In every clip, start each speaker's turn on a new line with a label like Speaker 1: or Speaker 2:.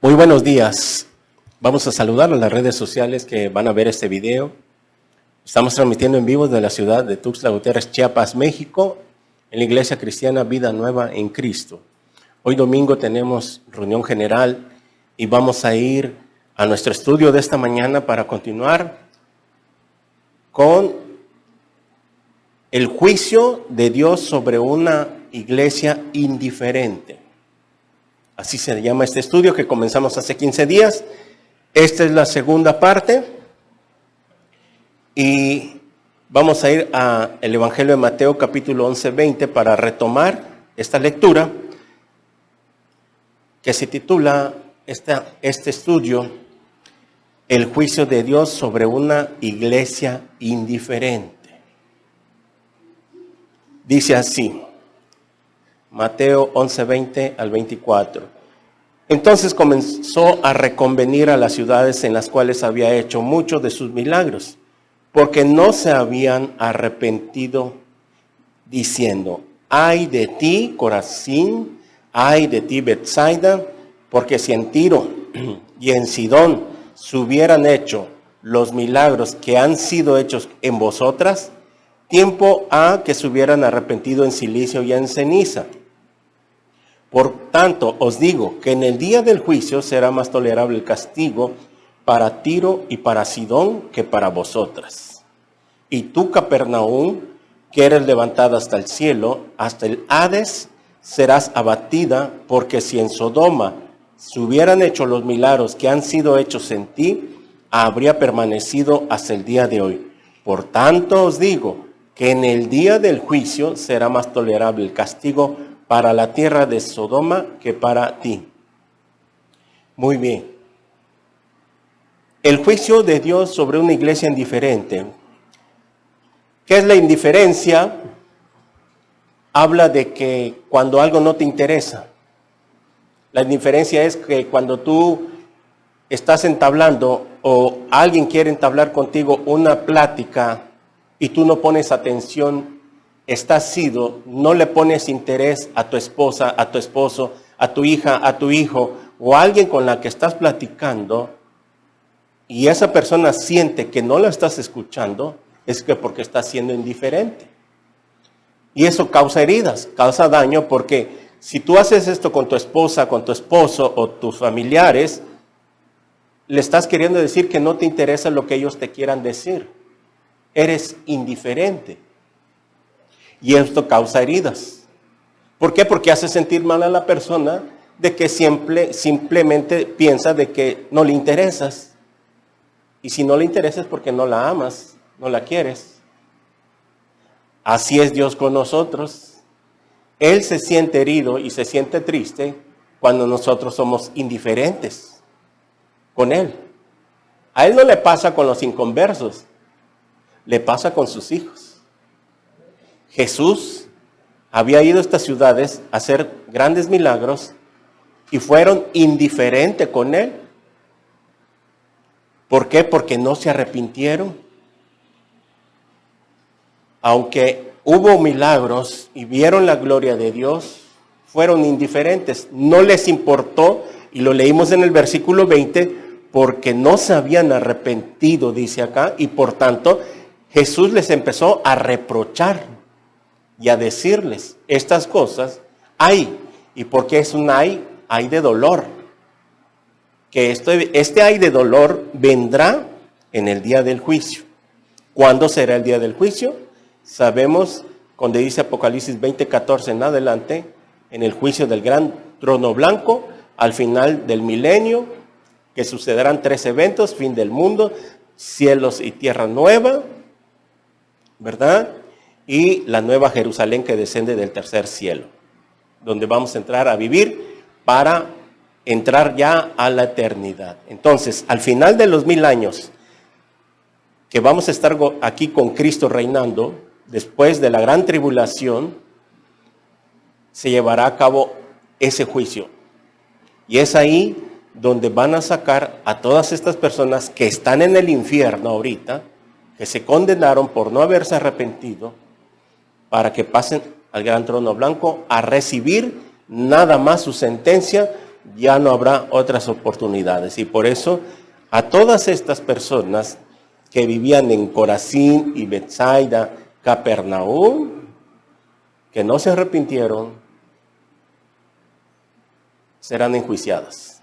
Speaker 1: Muy buenos días. Vamos a saludar a las redes sociales que van a ver este video. Estamos transmitiendo en vivo desde la ciudad de Tuxtla Gutiérrez, Chiapas, México, en la Iglesia Cristiana Vida Nueva en Cristo. Hoy domingo tenemos reunión general y vamos a ir a nuestro estudio de esta mañana para continuar con el juicio de Dios sobre una iglesia indiferente. Así se llama este estudio que comenzamos hace 15 días. Esta es la segunda parte. Y vamos a ir al Evangelio de Mateo capítulo 11-20 para retomar esta lectura que se titula este estudio, El juicio de Dios sobre una iglesia indiferente. Dice así, Mateo 11:20 al 24. Entonces comenzó a reconvenir a las ciudades en las cuales había hecho muchos de sus milagros, porque no se habían arrepentido, diciendo: ay de ti, Corazín, ay de ti, Betsaida, porque si en Tiro y en Sidón se hubieran hecho los milagros que han sido hechos en vosotras, tiempo ha que se hubieran arrepentido en silicio y en ceniza. Por tanto, os digo que en el día del juicio será más tolerable el castigo para Tiro y para Sidón que para vosotras. Y tú, Capernaum, que eres levantada hasta el cielo, hasta el Hades, serás abatida, porque si en Sodoma se hubieran hecho los milagros que han sido hechos en ti, habría permanecido hasta el día de hoy. Por tanto, os digo que en el día del juicio será más tolerable el castigo para la tierra de Sodoma que para ti. Muy bien. El juicio de Dios sobre una iglesia indiferente. ¿Qué es la indiferencia? Habla de que cuando algo no te interesa. La indiferencia es que cuando tú estás entablando o alguien quiere entablar contigo una plática y tú no pones atención, estás sido, no le pones interés a tu esposa, a tu esposo, a tu hija, a tu hijo o a alguien con la que estás platicando, y esa persona siente que no la estás escuchando, es que porque estás siendo indiferente. Y eso causa heridas, causa daño, porque si tú haces esto con tu esposa, con tu esposo o tus familiares, le estás queriendo decir que no te interesa lo que ellos te quieran decir. Eres indiferente. Y esto causa heridas. ¿Por qué? Porque hace sentir mal a la persona de que simplemente piensa de que no le interesas. Y si no le interesas es porque no la amas, no la quieres. Así es Dios con nosotros. Él se siente herido y se siente triste cuando nosotros somos indiferentes con Él. A Él no le pasa con los inconversos, le pasa con sus hijos. Jesús había ido a estas ciudades a hacer grandes milagros y fueron indiferentes con Él. ¿Por qué? Porque no se arrepintieron. Aunque hubo milagros y vieron la gloria de Dios, fueron indiferentes. No les importó, y lo leímos en el versículo 20, porque no se habían arrepentido, dice acá, y por tanto Jesús les empezó a reprochar y a decirles estas cosas. Ay, ¿y por qué es un ay? Ay de dolor. Que este ay de dolor vendrá en el día del juicio. ¿Cuándo será el día del juicio? Sabemos, cuando dice Apocalipsis 20:14 en adelante, en el juicio del gran trono blanco, al final del milenio, que sucederán 3 eventos: fin del mundo, cielos y tierra nueva, ¿verdad? Y la nueva Jerusalén que desciende del tercer cielo, donde vamos a entrar a vivir para entrar ya a la eternidad. Entonces, al final de los 1000 años, que vamos a estar aquí con Cristo reinando, después de la gran tribulación, se llevará a cabo ese juicio. Y es ahí donde van a sacar a todas estas personas que están en el infierno ahorita, que se condenaron por no haberse arrepentido, para que pasen al gran trono blanco a recibir nada más su sentencia ya no habrá otras oportunidades. Y por eso a todas estas personas que vivían en Corazín y Betsaida, Capernaum, que no se arrepintieron, serán enjuiciadas.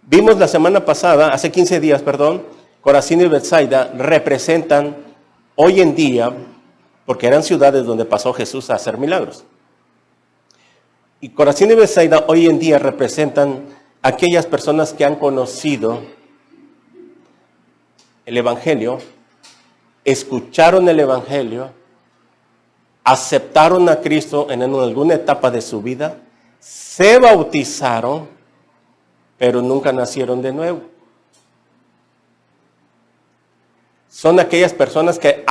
Speaker 1: Vimos la semana pasada, hace 15 días, Corazín y Betsaida representan hoy en día, porque eran ciudades donde pasó Jesús a hacer milagros. Y Corazín y Betsaida hoy en día representan aquellas personas que han conocido el Evangelio, escucharon el Evangelio, aceptaron a Cristo en alguna etapa de su vida, se bautizaron, pero nunca nacieron de nuevo. Son aquellas personas que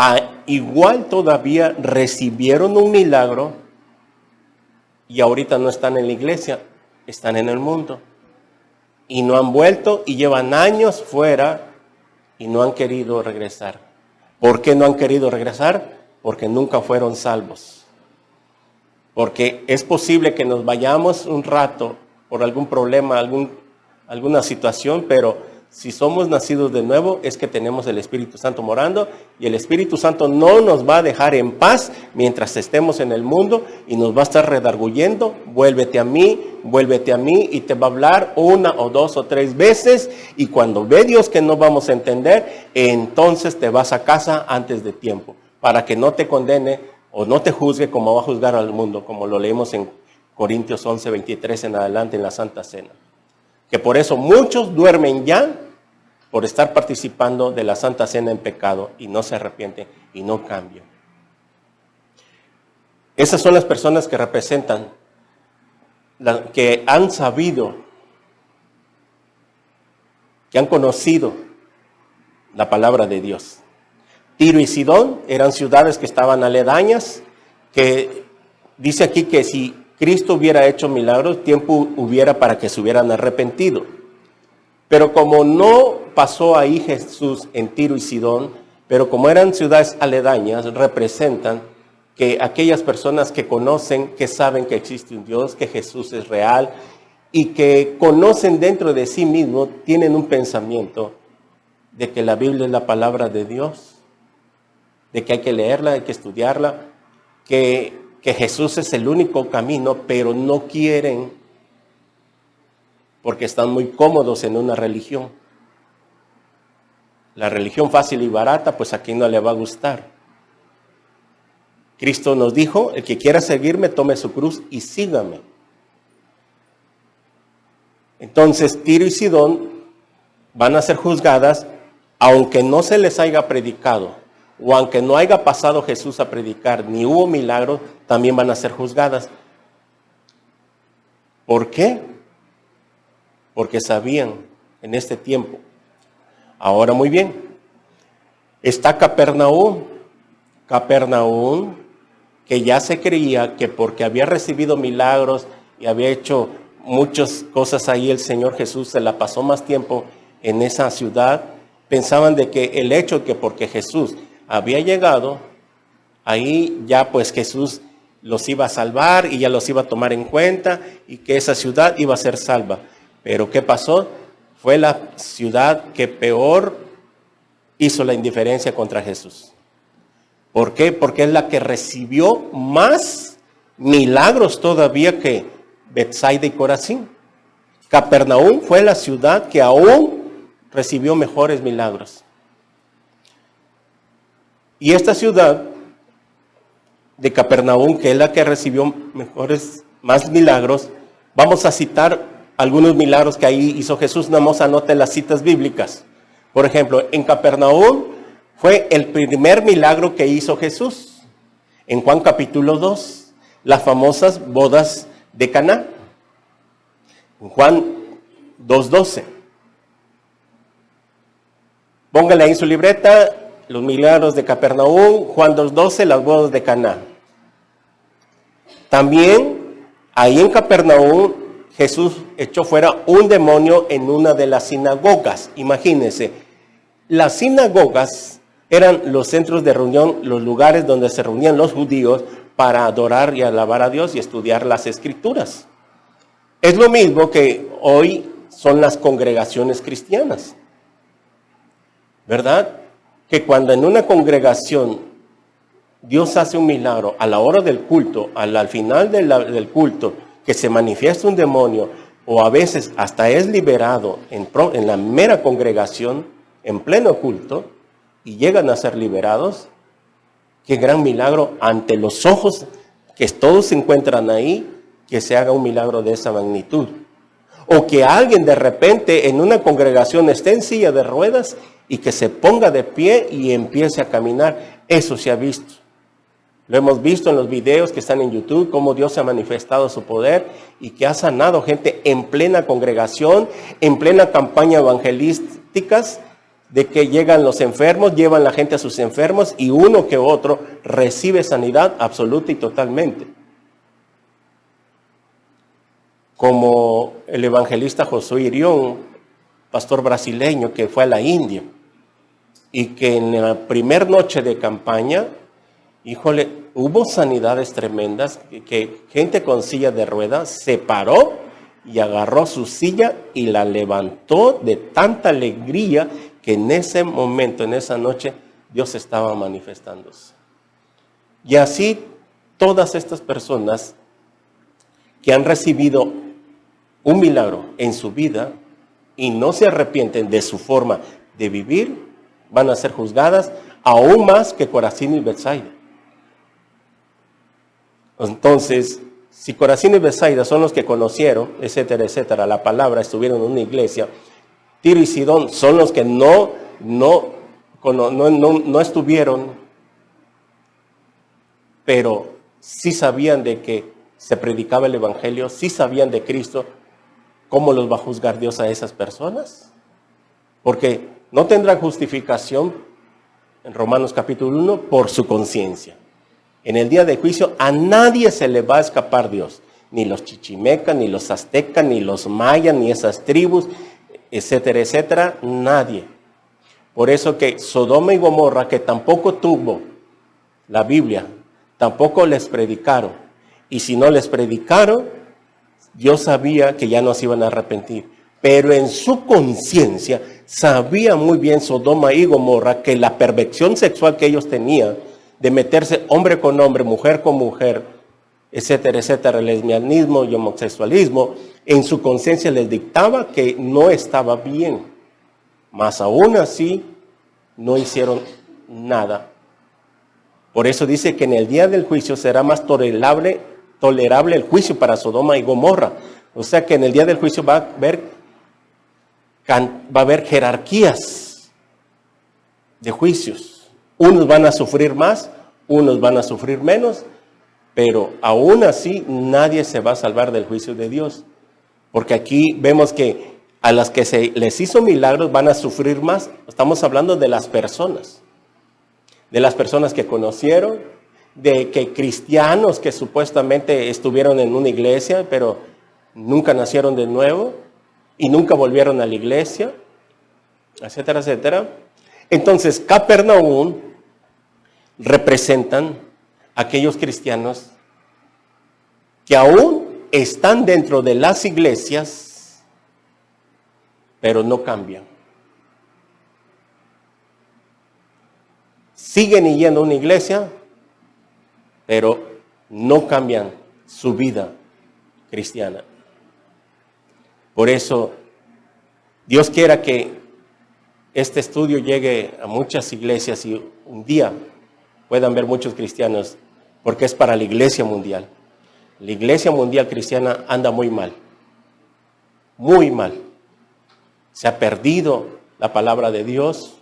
Speaker 1: igual todavía recibieron un milagro y ahorita no están en la iglesia, están en el mundo. Y no han vuelto y llevan años fuera y no han querido regresar. ¿Por qué no han querido regresar? Porque nunca fueron salvos. Porque es posible que nos vayamos un rato por algún problema, alguna situación, pero si somos nacidos de nuevo es que tenemos el Espíritu Santo morando y el Espíritu Santo no nos va a dejar en paz mientras estemos en el mundo y nos va a estar redarguyendo, vuélvete a mí, y te va a hablar 1 o 2 o 3 veces y cuando ve Dios que no vamos a entender, entonces te vas a casa antes de tiempo para que no te condene o no te juzgue como va a juzgar al mundo, como lo leemos en Corintios 11, 23 en adelante en la Santa Cena. Que por eso muchos duermen ya por estar participando de la Santa Cena en pecado y no se arrepienten y no cambian. Esas son las personas que representan, que han sabido, que han conocido la palabra de Dios. Tiro y Sidón eran ciudades que estaban aledañas, que dice aquí que si Cristo hubiera hecho milagros, tiempo hubiera para que se hubieran arrepentido. Pero como no pasó ahí Jesús en Tiro y Sidón, pero como eran ciudades aledañas, representan que aquellas personas que conocen, que saben que existe un Dios, que Jesús es real y que conocen dentro de sí mismos, tienen un pensamiento de que la Biblia es la palabra de Dios, de que hay que leerla, hay que estudiarla, que Jesús es el único camino, pero no quieren porque están muy cómodos en una religión. La religión fácil y barata, pues aquí no le va a gustar. Cristo nos dijo, el que quiera seguirme, tome su cruz y sígame. Entonces, Tiro y Sidón van a ser juzgadas, aunque no se les haya predicado, o aunque no haya pasado Jesús a predicar, ni hubo milagros, también van a ser juzgadas. ¿Por qué? Porque sabían en este tiempo. Ahora muy bien, está Capernaum, que ya se creía que porque había recibido milagros y había hecho muchas cosas ahí, el Señor Jesús se la pasó más tiempo en esa ciudad. Pensaban de que el hecho que porque Jesús había llegado, ahí ya pues Jesús los iba a salvar y ya los iba a tomar en cuenta y que esa ciudad iba a ser salva. Pero ¿qué pasó? Fue la ciudad que peor hizo la indiferencia contra Jesús. ¿Por qué? Porque es la que recibió más milagros todavía que Betsaida y Corazín. Capernaum fue la ciudad que aún recibió mejores milagros. Y esta ciudad de Capernaum, que es la que recibió más milagros, vamos a citar algunos milagros que ahí hizo Jesús. Nada más anote las citas bíblicas. Por ejemplo, en Capernaum fue el primer milagro que hizo Jesús. En Juan capítulo 2, las famosas bodas de Caná. En Juan 2:12. Póngale ahí en su libreta los milagros de Capernaum, Juan 2:12, las bodas de Caná. También ahí en Capernaum Jesús echó fuera un demonio en una de las sinagogas. Imagínense, las sinagogas eran los centros de reunión, los lugares donde se reunían los judíos para adorar y alabar a Dios y estudiar las Escrituras. Es lo mismo que hoy son las congregaciones cristianas, ¿verdad? Que cuando en una congregación Dios hace un milagro a la hora del culto, al final del culto, que se manifiesta un demonio, o a veces hasta es liberado en la mera congregación, en pleno culto, y llegan a ser liberados, qué gran milagro ante los ojos que todos se encuentran ahí, que se haga un milagro de esa magnitud. O que alguien de repente en una congregación esté en silla de ruedas y que se ponga de pie y empiece a caminar. Eso se ha visto. Lo hemos visto en los videos que están en YouTube, cómo Dios ha manifestado su poder y que ha sanado gente en plena congregación, en plena campaña evangelísticas, de que llegan los enfermos, llevan la gente a sus enfermos y uno que otro recibe sanidad absoluta y totalmente. Como el evangelista Josué Irión, pastor brasileño que fue a la India y que en la primera noche de campaña, híjole, hubo sanidades tremendas, que gente con silla de ruedas se paró y agarró su silla y la levantó de tanta alegría que en ese momento, en esa noche, Dios estaba manifestándose. Y así todas estas personas que han recibido un milagro en su vida y no se arrepienten de su forma de vivir, van a ser juzgadas aún más que Corazín y Betsaida. Entonces, si Corazín y Betsaida son los que conocieron, etcétera, etcétera, la palabra, estuvieron en una iglesia, Tiro y Sidón son los que no estuvieron, pero sí sabían de que se predicaba el evangelio, sí sabían de Cristo. ¿Cómo los va a juzgar Dios a esas personas? Porque no tendrán justificación, en Romanos capítulo 1, por su conciencia. En el día de juicio a nadie se le va a escapar Dios, ni los chichimecas, ni los aztecas, ni los mayas, ni esas tribus, etcétera, etcétera, nadie. Por eso que Sodoma y Gomorra, que tampoco tuvo la Biblia, tampoco les predicaron. Y si no les predicaron, Dios sabía que ya no se iban a arrepentir. Pero en su conciencia sabía muy bien Sodoma y Gomorra que la perversión sexual que ellos tenían, de meterse hombre con hombre, mujer con mujer, etcétera, etcétera, el lesbianismo y homosexualismo, en su conciencia les dictaba que no estaba bien. Mas aún así no hicieron nada. Por eso dice que en el día del juicio será más tolerable el juicio para Sodoma y Gomorra. O sea que en el día del juicio va a haber jerarquías de juicios. Unos van a sufrir más, unos van a sufrir menos, pero aún así nadie se va a salvar del juicio de Dios. Porque aquí vemos que a las que se les hizo milagros van a sufrir más. Estamos hablando de las personas que conocieron, de que cristianos que supuestamente estuvieron en una iglesia, pero nunca nacieron de nuevo y nunca volvieron a la iglesia, etcétera, etcétera. Entonces, Capernaum representan aquellos cristianos que aún están dentro de las iglesias, pero no cambian. Siguen yendo a una iglesia, pero no cambian su vida cristiana. Por eso, Dios quiera que este estudio llegue a muchas iglesias y un día puedan ver muchos cristianos, porque es para la iglesia mundial. La iglesia mundial cristiana anda muy mal, muy mal. Se ha perdido la palabra de Dios.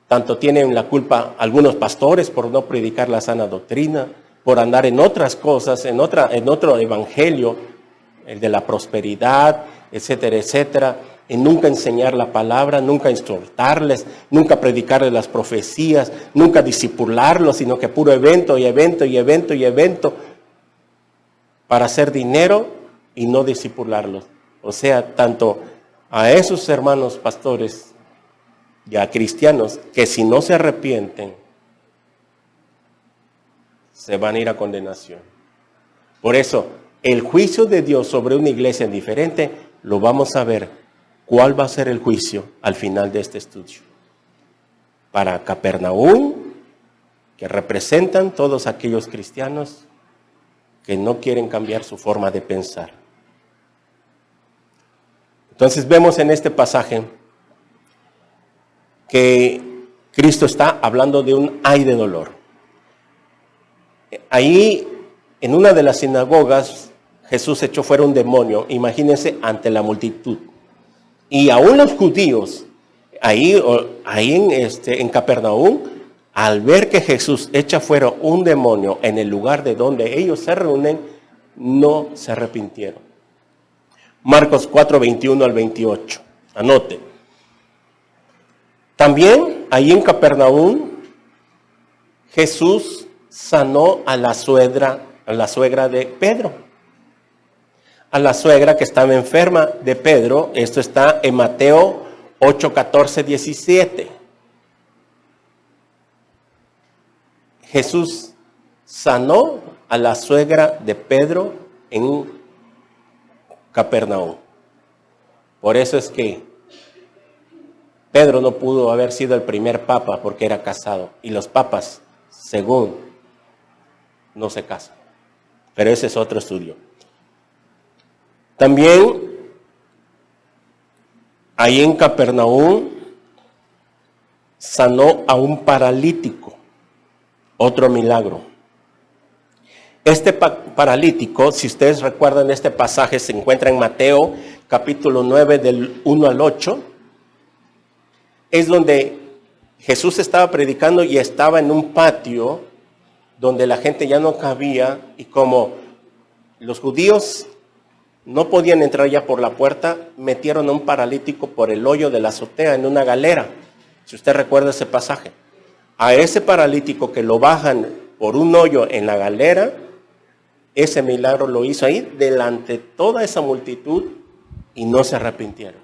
Speaker 1: Tanto tienen la culpa algunos pastores por no predicar la sana doctrina, por andar en otras cosas, en otro evangelio, el de la prosperidad, etcétera, etcétera, en nunca enseñar la palabra, nunca exhortarles, nunca predicarles las profecías, nunca discipularlos, sino que puro evento y evento y evento y evento para hacer dinero y no discipularlos. O sea, tanto a esos hermanos pastores y a cristianos que si no se arrepienten, se van a ir a condenación. Por eso, el juicio de Dios sobre una iglesia diferente lo vamos a ver cuál va a ser el juicio al final de este estudio. Para Capernaum, que representan todos aquellos cristianos que no quieren cambiar su forma de pensar. Entonces vemos en este pasaje que Cristo está hablando de un ay de dolor. Ahí, en una de las sinagogas, Jesús echó fuera un demonio, imagínense, ante la multitud. Y aún los judíos, ahí en Capernaum, al ver que Jesús echa fuera un demonio en el lugar de donde ellos se reúnen, no se arrepintieron. Marcos 4, 21 al 28. Anote. También ahí en Capernaum, Jesús sanó a la suegra de Pedro. A la suegra que estaba enferma de Pedro. Esto está en Mateo 8, 14, 17. Jesús sanó a la suegra de Pedro en Capernaum. Por eso es que Pedro no pudo haber sido el primer papa porque era casado. Y los papas, según, no se casan. Pero ese es otro estudio. También, ahí en Capernaum, sanó a un paralítico. Otro milagro. Este paralítico, si ustedes recuerdan este pasaje, se encuentra en Mateo capítulo 9 del 1 al 8. Es donde Jesús estaba predicando y estaba en un patio donde la gente ya no cabía, y como los judíos no podían entrar ya por la puerta, metieron a un paralítico por el hoyo de la azotea en una galera. Si usted recuerda ese pasaje. A ese paralítico que lo bajan por un hoyo en la galera, ese milagro lo hizo ahí delante de toda esa multitud y no se arrepintieron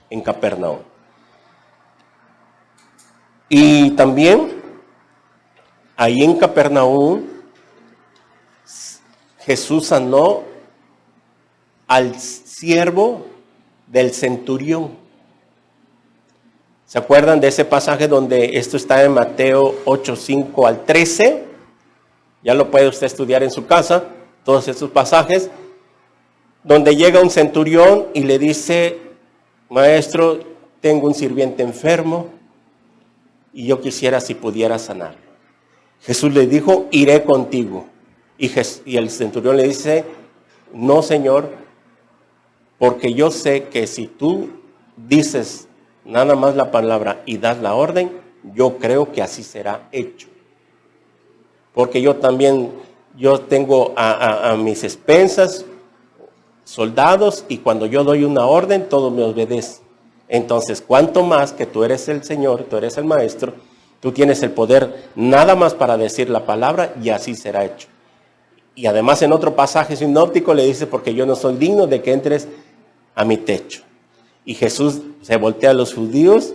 Speaker 1: en Capernaum. Y también ahí en Capernaum Jesús sanó al siervo del centurión. ¿Se acuerdan de ese pasaje donde esto está en Mateo 8, 5 al 13? Ya lo puede usted estudiar en su casa, todos estos pasajes, donde llega un centurión y le dice: maestro, tengo un sirviente enfermo y yo quisiera si pudiera sanarlo. Jesús le dijo: iré contigo. Y el centurión le dice: no, Señor, porque yo sé que si tú dices nada más la palabra y das la orden, yo creo que así será hecho. Porque yo tengo a mis expensas soldados, y cuando yo doy una orden, todos me obedecen. Entonces, cuanto más que tú eres el Señor, tú eres el Maestro, tú tienes el poder nada más para decir la palabra y así será hecho. Y además en otro pasaje sinóptico le dice: porque yo no soy digno de que entres a mi techo. Y Jesús se voltea a los judíos.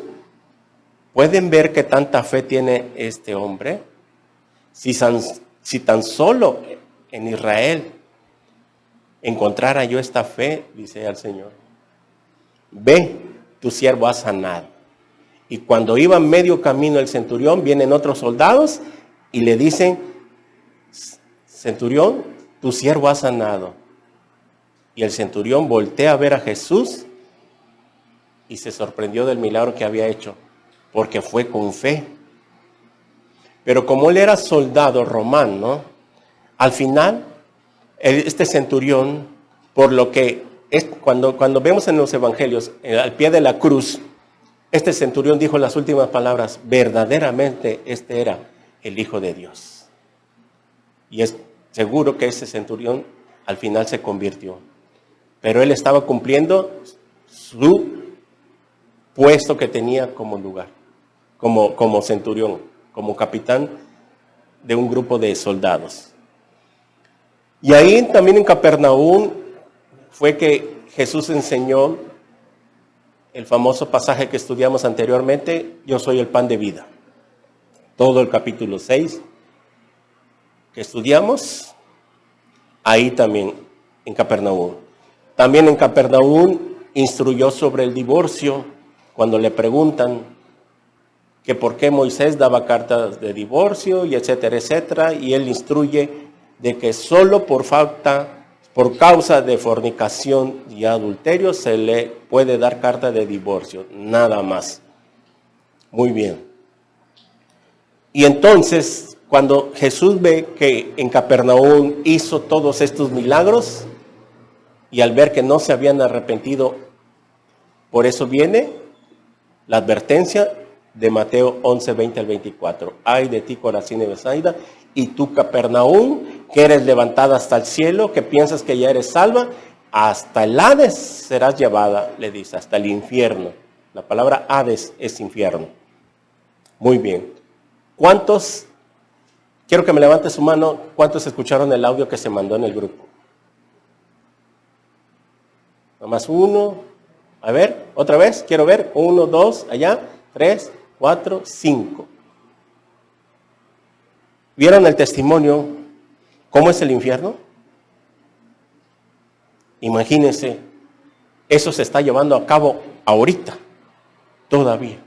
Speaker 1: ¿Pueden ver qué tanta fe tiene este hombre? Si tan solo en Israel encontrara yo esta fe, dice al Señor, ve, tu siervo ha sanado. Y cuando iba medio camino el centurión, vienen otros soldados y le dicen: centurión, tu siervo ha sanado. Y el centurión voltea a ver a Jesús y se sorprendió del milagro que había hecho, porque fue con fe. Pero como él era soldado romano, al final, este centurión, por lo que cuando vemos en los evangelios, al pie de la cruz, este centurión dijo las últimas palabras: verdaderamente este era el Hijo de Dios. Y es seguro que ese centurión al final se convirtió. Pero él estaba cumpliendo su puesto que tenía como lugar, como centurión, como capitán de un grupo de soldados. Y ahí también en Capernaum fue que Jesús enseñó el famoso pasaje que estudiamos anteriormente: yo soy el pan de vida. Todo el capítulo 6 que estudiamos, ahí también en Capernaum. También en Capernaum instruyó sobre el divorcio cuando le preguntan que por qué Moisés daba cartas de divorcio y etcétera, etcétera, y él instruye de que solo por causa de fornicación y adulterio se le puede dar carta de divorcio, nada más. Muy bien. Y entonces, cuando Jesús ve que en Capernaum hizo todos estos milagros, y al ver que no se habían arrepentido, por eso viene la advertencia de Mateo 11, 20 al 24. Ay de ti, Corazín y Betsaida, y tú, Capernaum, que eres levantada hasta el cielo, que piensas que ya eres salva, hasta el Hades serás llevada, le dice, hasta el infierno. La palabra Hades es infierno. Muy bien. ¿Cuántos, quiero que me levante su mano, cuántos escucharon el audio que se mandó en el grupo? Nomás uno. A ver, otra vez, quiero ver. 1, 2, allá, 3, 4, 5. ¿Vieron el testimonio? ¿Cómo es el infierno? Imagínense, eso se está llevando a cabo ahorita, todavía.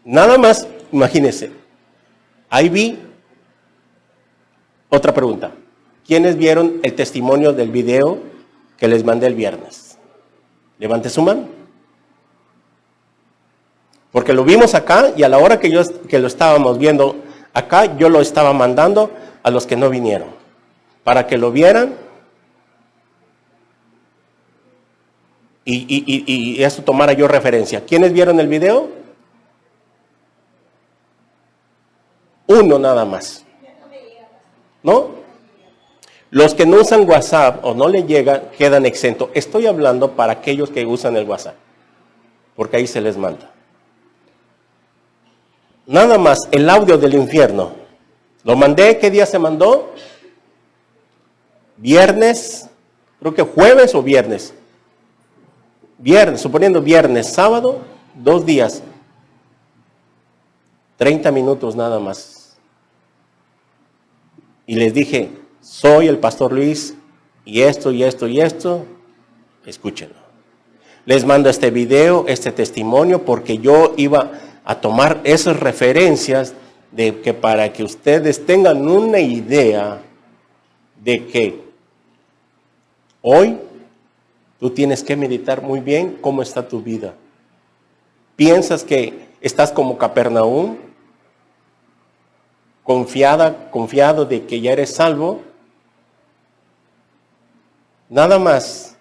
Speaker 1: Nada más, imagínense. Ahí vi otra pregunta. ¿Quiénes vieron el testimonio del video que les mandé el viernes? Levante su mano. Porque lo vimos acá y a la hora que lo estábamos viendo acá, yo lo estaba mandando a los que no vinieron, para que lo vieran y eso tomara yo referencia. ¿Quiénes vieron el video? Uno nada más. ¿No? Los que no usan WhatsApp o no le llega, quedan exentos. Estoy hablando para aquellos que usan el WhatsApp, porque ahí se les manda. Nada más el audio del infierno. Lo mandé, ¿qué día se mandó? Viernes, creo que jueves o viernes. Viernes, suponiendo viernes, sábado, 2 días. 30 minutos nada más. Y les dije, soy el pastor Luis, y esto, y esto, y esto, escúchenlo. Les mando este video, este testimonio, porque yo iba a tomar esas referencias de que para que ustedes tengan una idea de que hoy tú tienes que meditar muy bien cómo está tu vida. ¿Piensas que estás como Capernaum? Confiado de que ya eres salvo. Nada más,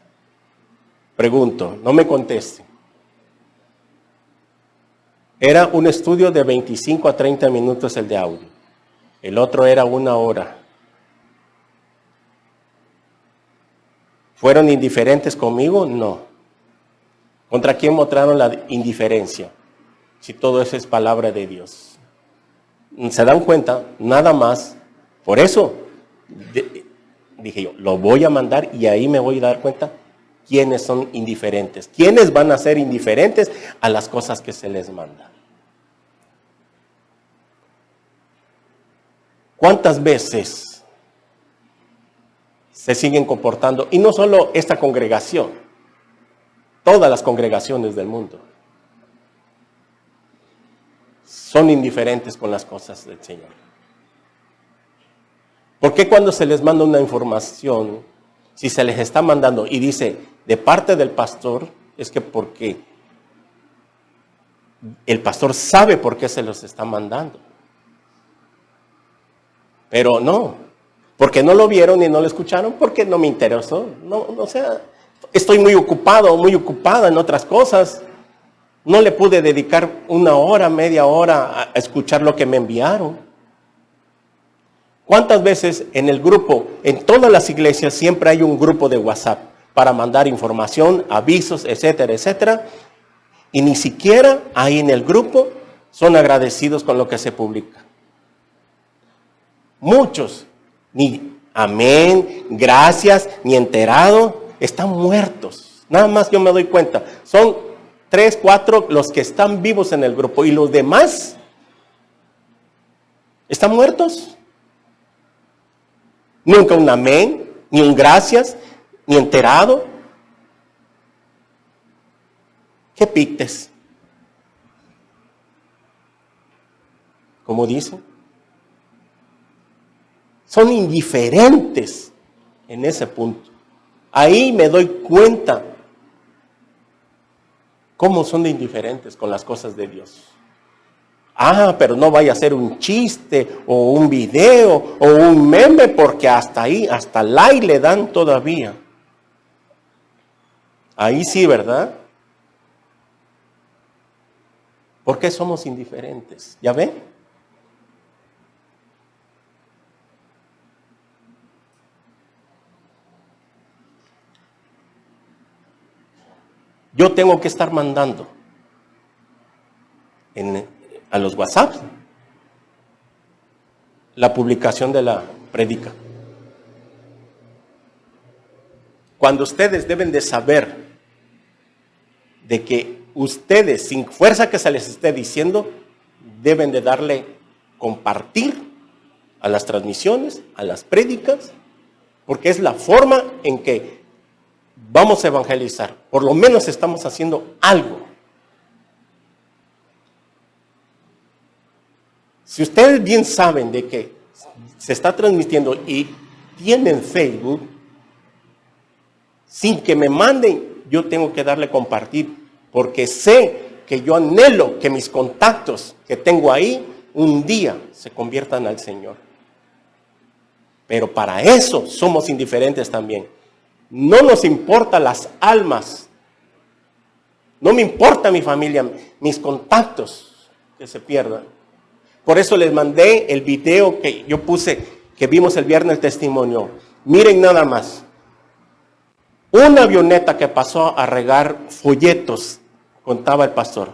Speaker 1: pregunto, no me conteste. Era un estudio de 25 a 30 minutos el de audio. El otro era 1 hora. ¿Fueron indiferentes conmigo? No. ¿Contra quién mostraron la indiferencia? Si todo eso es palabra de Dios. ¿Se dan cuenta? Nada más. Por eso dije yo, lo voy a mandar y ahí me voy a dar cuenta quiénes son indiferentes. ¿Quiénes van a ser indiferentes a las cosas que se les manda? ¿Cuántas veces se siguen comportando? Y no solo esta congregación, todas las congregaciones del mundo son indiferentes con las cosas del Señor. ¿Por qué cuando se les manda una información, si se les está mandando y dice de parte del pastor, es que porque el pastor sabe por qué se los está mandando? Pero no, porque no lo vieron y no lo escucharon, porque no me interesó. No, o sea, estoy muy ocupado, muy ocupada en otras cosas. No le pude dedicar 1 hora, media hora a escuchar lo que me enviaron. ¿Cuántas veces en el grupo, en todas las iglesias, siempre hay un grupo de WhatsApp para mandar información, avisos, etcétera, etcétera? Y ni siquiera ahí en el grupo son agradecidos con lo que se publica. Muchos, ni amén, gracias, ni enterado, están muertos. Nada más yo me doy cuenta. Son 3, 4 los que están vivos en el grupo y los demás están muertos. Nunca un amén, ni un gracias, ni enterado. ¿Qué pictes? Como dicen. Son indiferentes en ese punto. Ahí me doy cuenta cómo son de indiferentes con las cosas de Dios. Ah, pero no vaya a ser un chiste o un video o un meme, porque hasta ahí, hasta like le dan todavía. Ahí sí, ¿verdad? ¿Por qué somos indiferentes? ¿Ya ven? Yo tengo que estar mandando a los WhatsApp la publicación de la prédica. Cuando ustedes deben de saber de que ustedes, sin fuerza que se les esté diciendo, deben de darle compartir a las transmisiones, a las prédicas, porque es la forma en que vamos a evangelizar. Por lo menos estamos haciendo algo. Si ustedes bien saben de que se está transmitiendo y tienen Facebook, sin que me manden, yo tengo que darle compartir, porque sé que yo anhelo que mis contactos que tengo ahí un día se conviertan al Señor. Pero para eso somos indiferentes también. No nos importa las almas. No me importa mi familia, mis contactos que se pierdan. Por eso les mandé el video que yo puse, que vimos el viernes, el testimonio. Miren nada más. Una avioneta que pasó a regar folletos, contaba el pastor,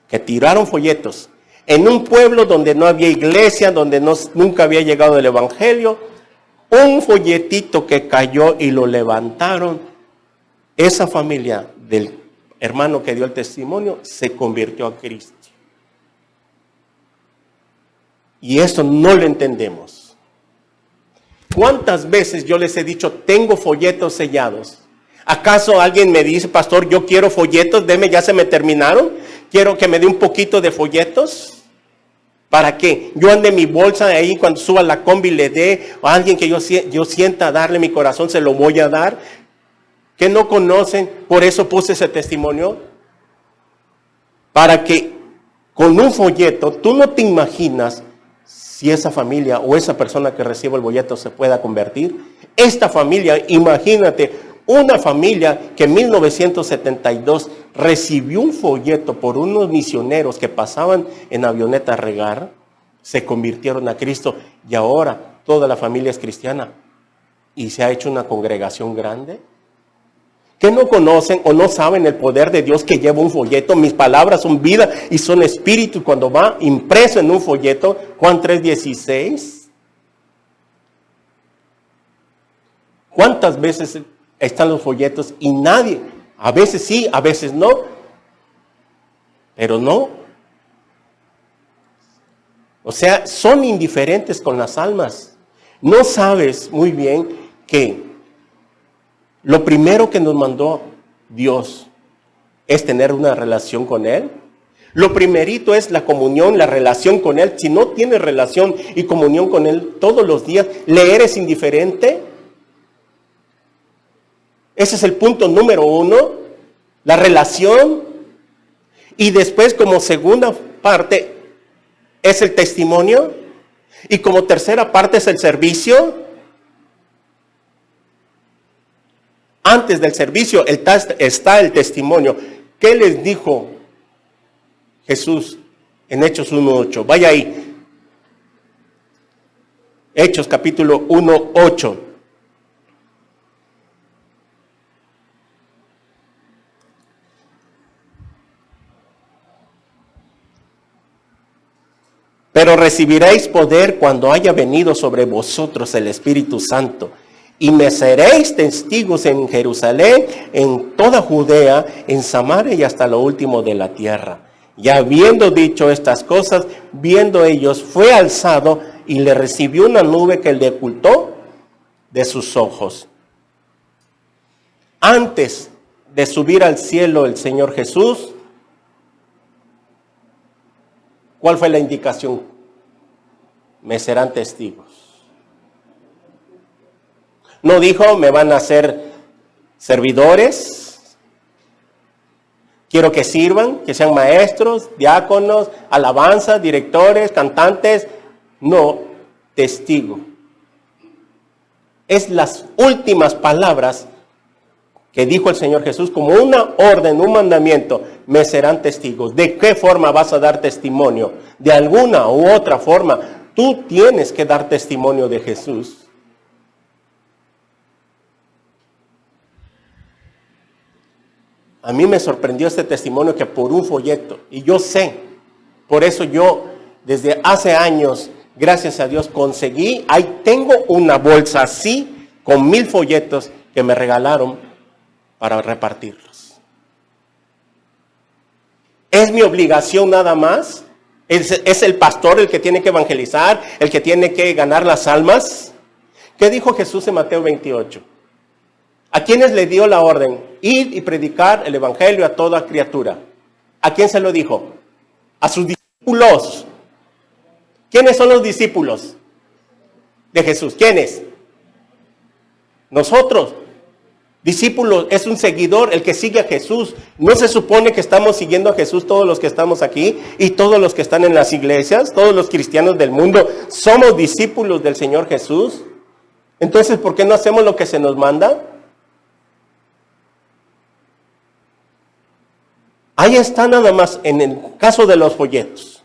Speaker 1: que tiraron folletos en un pueblo donde no había iglesia, donde nunca había llegado el evangelio. Un folletito que cayó y lo levantaron. Esa familia del hermano que dio el testimonio se convirtió a Cristo. Y eso no lo entendemos. ¿Cuántas veces yo les he dicho, tengo folletos sellados? ¿Acaso alguien me dice, pastor, yo quiero folletos, deme, ya se me terminaron? Quiero que me dé un poquito de folletos. ¿Para qué? Yo ande mi bolsa ahí, cuando suba la combi le dé, a alguien que yo sienta darle mi corazón, se lo voy a dar. Que no conocen, por eso puse ese testimonio. Para que con un folleto, tú no te imaginas si esa familia o esa persona que recibe el folleto se pueda convertir. Esta familia, imagínate, una familia que en 1972 recibió un folleto por unos misioneros que pasaban en avioneta a regar, se convirtieron a Cristo y ahora toda la familia es cristiana y se ha hecho una congregación grande. ¿Que no conocen o no saben el poder de Dios que lleva un folleto? Mis palabras son vida y son espíritu. Cuando va impreso en un folleto, Juan 3:16. ¿Cuántas veces están los folletos y nadie? A veces sí, a veces no. Pero no. O sea, son indiferentes con las almas. No sabes muy bien que lo primero que nos mandó Dios es tener una relación con Él. Lo primerito es la comunión, la relación con Él. Si no tienes relación y comunión con Él todos los días, ¿le eres indiferente? Ese es el punto número 1, la relación. Y después, como segunda parte, es el testimonio. Y como tercera parte es el servicio. Antes del servicio está el testimonio. ¿Qué les dijo Jesús en Hechos 1:8? Vaya ahí. Hechos capítulo 1:8. Pero recibiréis poder cuando haya venido sobre vosotros el Espíritu Santo. Y me seréis testigos en Jerusalén, en toda Judea, en Samaria y hasta lo último de la tierra. Y habiendo dicho estas cosas, viendo ellos, fue alzado y le recibió una nube que le ocultó de sus ojos. Antes de subir al cielo el Señor Jesús, ¿cuál fue la indicación? Me serán testigos. No dijo, me van a hacer servidores, quiero que sirvan, que sean maestros, diáconos, alabanzas, directores, cantantes. No, testigo. Es las últimas palabras que dijo el Señor Jesús como una orden, un mandamiento. Me serán testigos. ¿De qué forma vas a dar testimonio? De alguna u otra forma. Tú tienes que dar testimonio de Jesús. A mí me sorprendió este testimonio que por un folleto, y yo sé, por eso yo desde hace años, gracias a Dios, conseguí, ahí tengo una bolsa así, con 1000 folletos que me regalaron para repartirlos. ¿Es mi obligación nada más? ¿Es el pastor el que tiene que evangelizar, el que tiene que ganar las almas? ¿Qué dijo Jesús en Mateo 28? ¿A quiénes le dio la orden? Ir y predicar el evangelio a toda criatura. ¿A quién se lo dijo? A sus discípulos. ¿Quiénes son los discípulos de Jesús? ¿Quiénes? Nosotros. Discípulo es un seguidor, el que sigue a Jesús. ¿No se supone que estamos siguiendo a Jesús todos los que estamos aquí y todos los que están en las iglesias, todos los cristianos del mundo? ¿Somos discípulos del Señor Jesús? Entonces, ¿por qué no hacemos lo que se nos manda? Ahí está nada más en el caso de los folletos.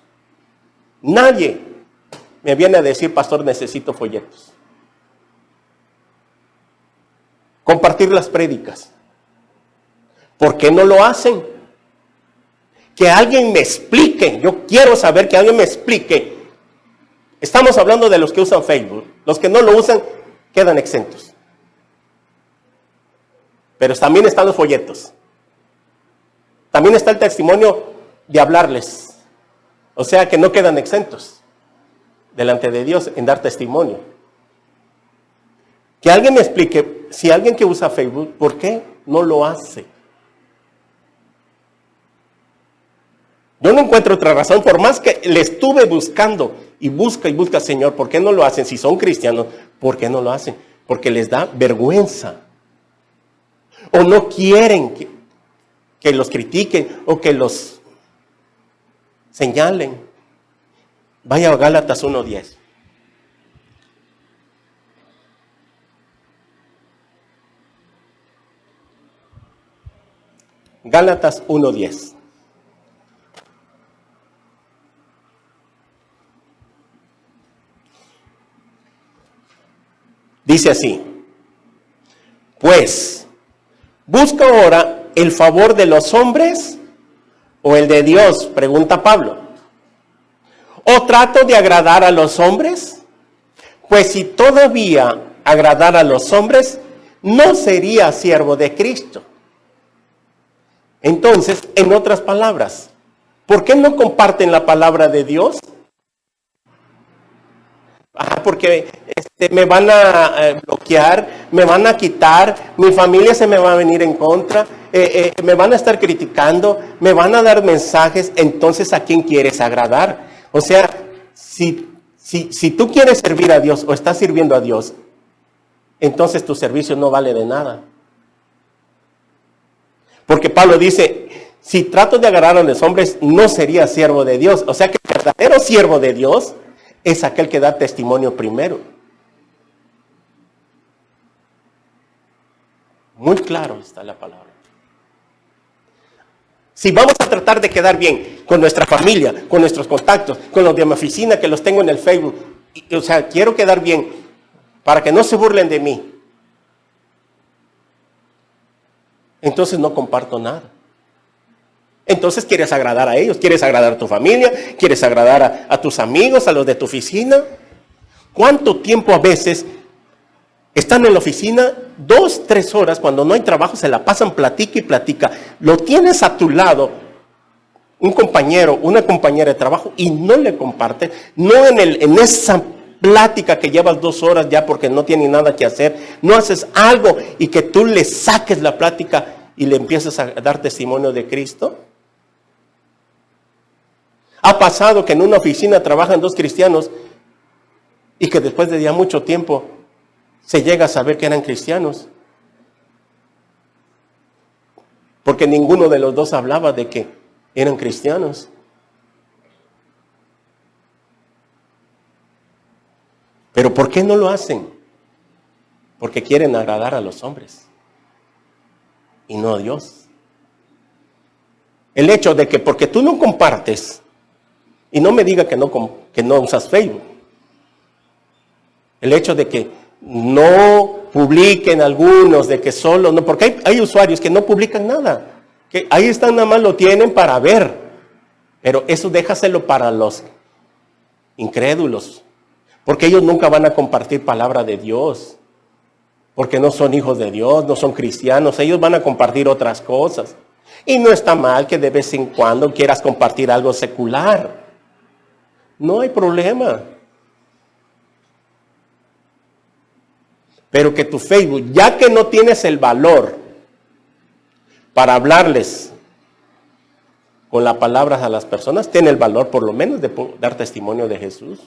Speaker 1: Nadie me viene a decir, pastor, necesito folletos. Compartir las prédicas. ¿Por qué no lo hacen? Que alguien me explique. Yo quiero saber que alguien me explique. Estamos hablando de los que usan Facebook. Los que no lo usan quedan exentos. Pero también están los folletos. También está el testimonio de hablarles. O sea que no quedan exentos delante de Dios en dar testimonio. Que alguien me explique, si alguien que usa Facebook, ¿por qué no lo hace? Yo no encuentro otra razón, por más que le estuve buscando y busca, Señor, ¿por qué no lo hacen? Si son cristianos, ¿por qué no lo hacen? Porque les da vergüenza. O no quieren que los critiquen o que los señalen. Vaya a Gálatas 1:10. Gálatas 1:10. Dice así: pues, ¿busca ahora el favor de los hombres o el de Dios? Pregunta Pablo. ¿O trato de agradar a los hombres? Pues si todavía agradara a los hombres, no sería siervo de Cristo. Entonces, en otras palabras, ¿por qué no comparten la palabra de Dios? Porque me van a bloquear, me van a quitar, mi familia se me va a venir en contra, me van a estar criticando, me van a dar mensajes. Entonces, ¿a quién quieres agradar? O sea, si tú quieres servir a Dios o estás sirviendo a Dios, entonces tu servicio no vale de nada. Porque Pablo dice, si trato de agradar a los hombres, no sería siervo de Dios. O sea que el verdadero siervo de Dios es aquel que da testimonio primero. Muy claro está la palabra. Si vamos a tratar de quedar bien con nuestra familia, con nuestros contactos, con los de mi oficina que los tengo en el Facebook, o sea, quiero quedar bien para que no se burlen de mí, entonces no comparto nada. Entonces quieres agradar a ellos, quieres agradar a tu familia, quieres agradar a tus amigos, a los de tu oficina. ¿Cuánto tiempo a veces están en la oficina? 2, 3 horas, cuando no hay trabajo, se la pasan platica y platica. Lo tienes a tu lado, un compañero, una compañera de trabajo, y no le comparte, no en esa plática que llevas 2 horas ya porque no tiene nada que hacer, no haces algo y que tú le saques la plática y le empiezas a dar testimonio de Cristo? ¿Ha pasado que en una oficina trabajan dos cristianos y que después de ya mucho tiempo se llega a saber que eran cristianos? Porque ninguno de los dos hablaba de que eran cristianos. ¿Pero por qué no lo hacen? Porque quieren agradar a los hombres y no a Dios. El hecho de que porque tú no compartes, y no me diga que no usas Facebook, el hecho de que no publiquen algunos, de que solo, no, porque hay usuarios que no publican nada, que ahí están, nada más lo tienen para ver, pero eso déjaselo para los incrédulos, porque ellos nunca van a compartir palabra de Dios, porque no son hijos de Dios, no son cristianos, ellos van a compartir otras cosas. Y no está mal que de vez en cuando quieras compartir algo secular, no hay problema. Pero que tu Facebook, ya que no tienes el valor para hablarles con las palabras a las personas, tiene el valor por lo menos de dar testimonio de Jesús.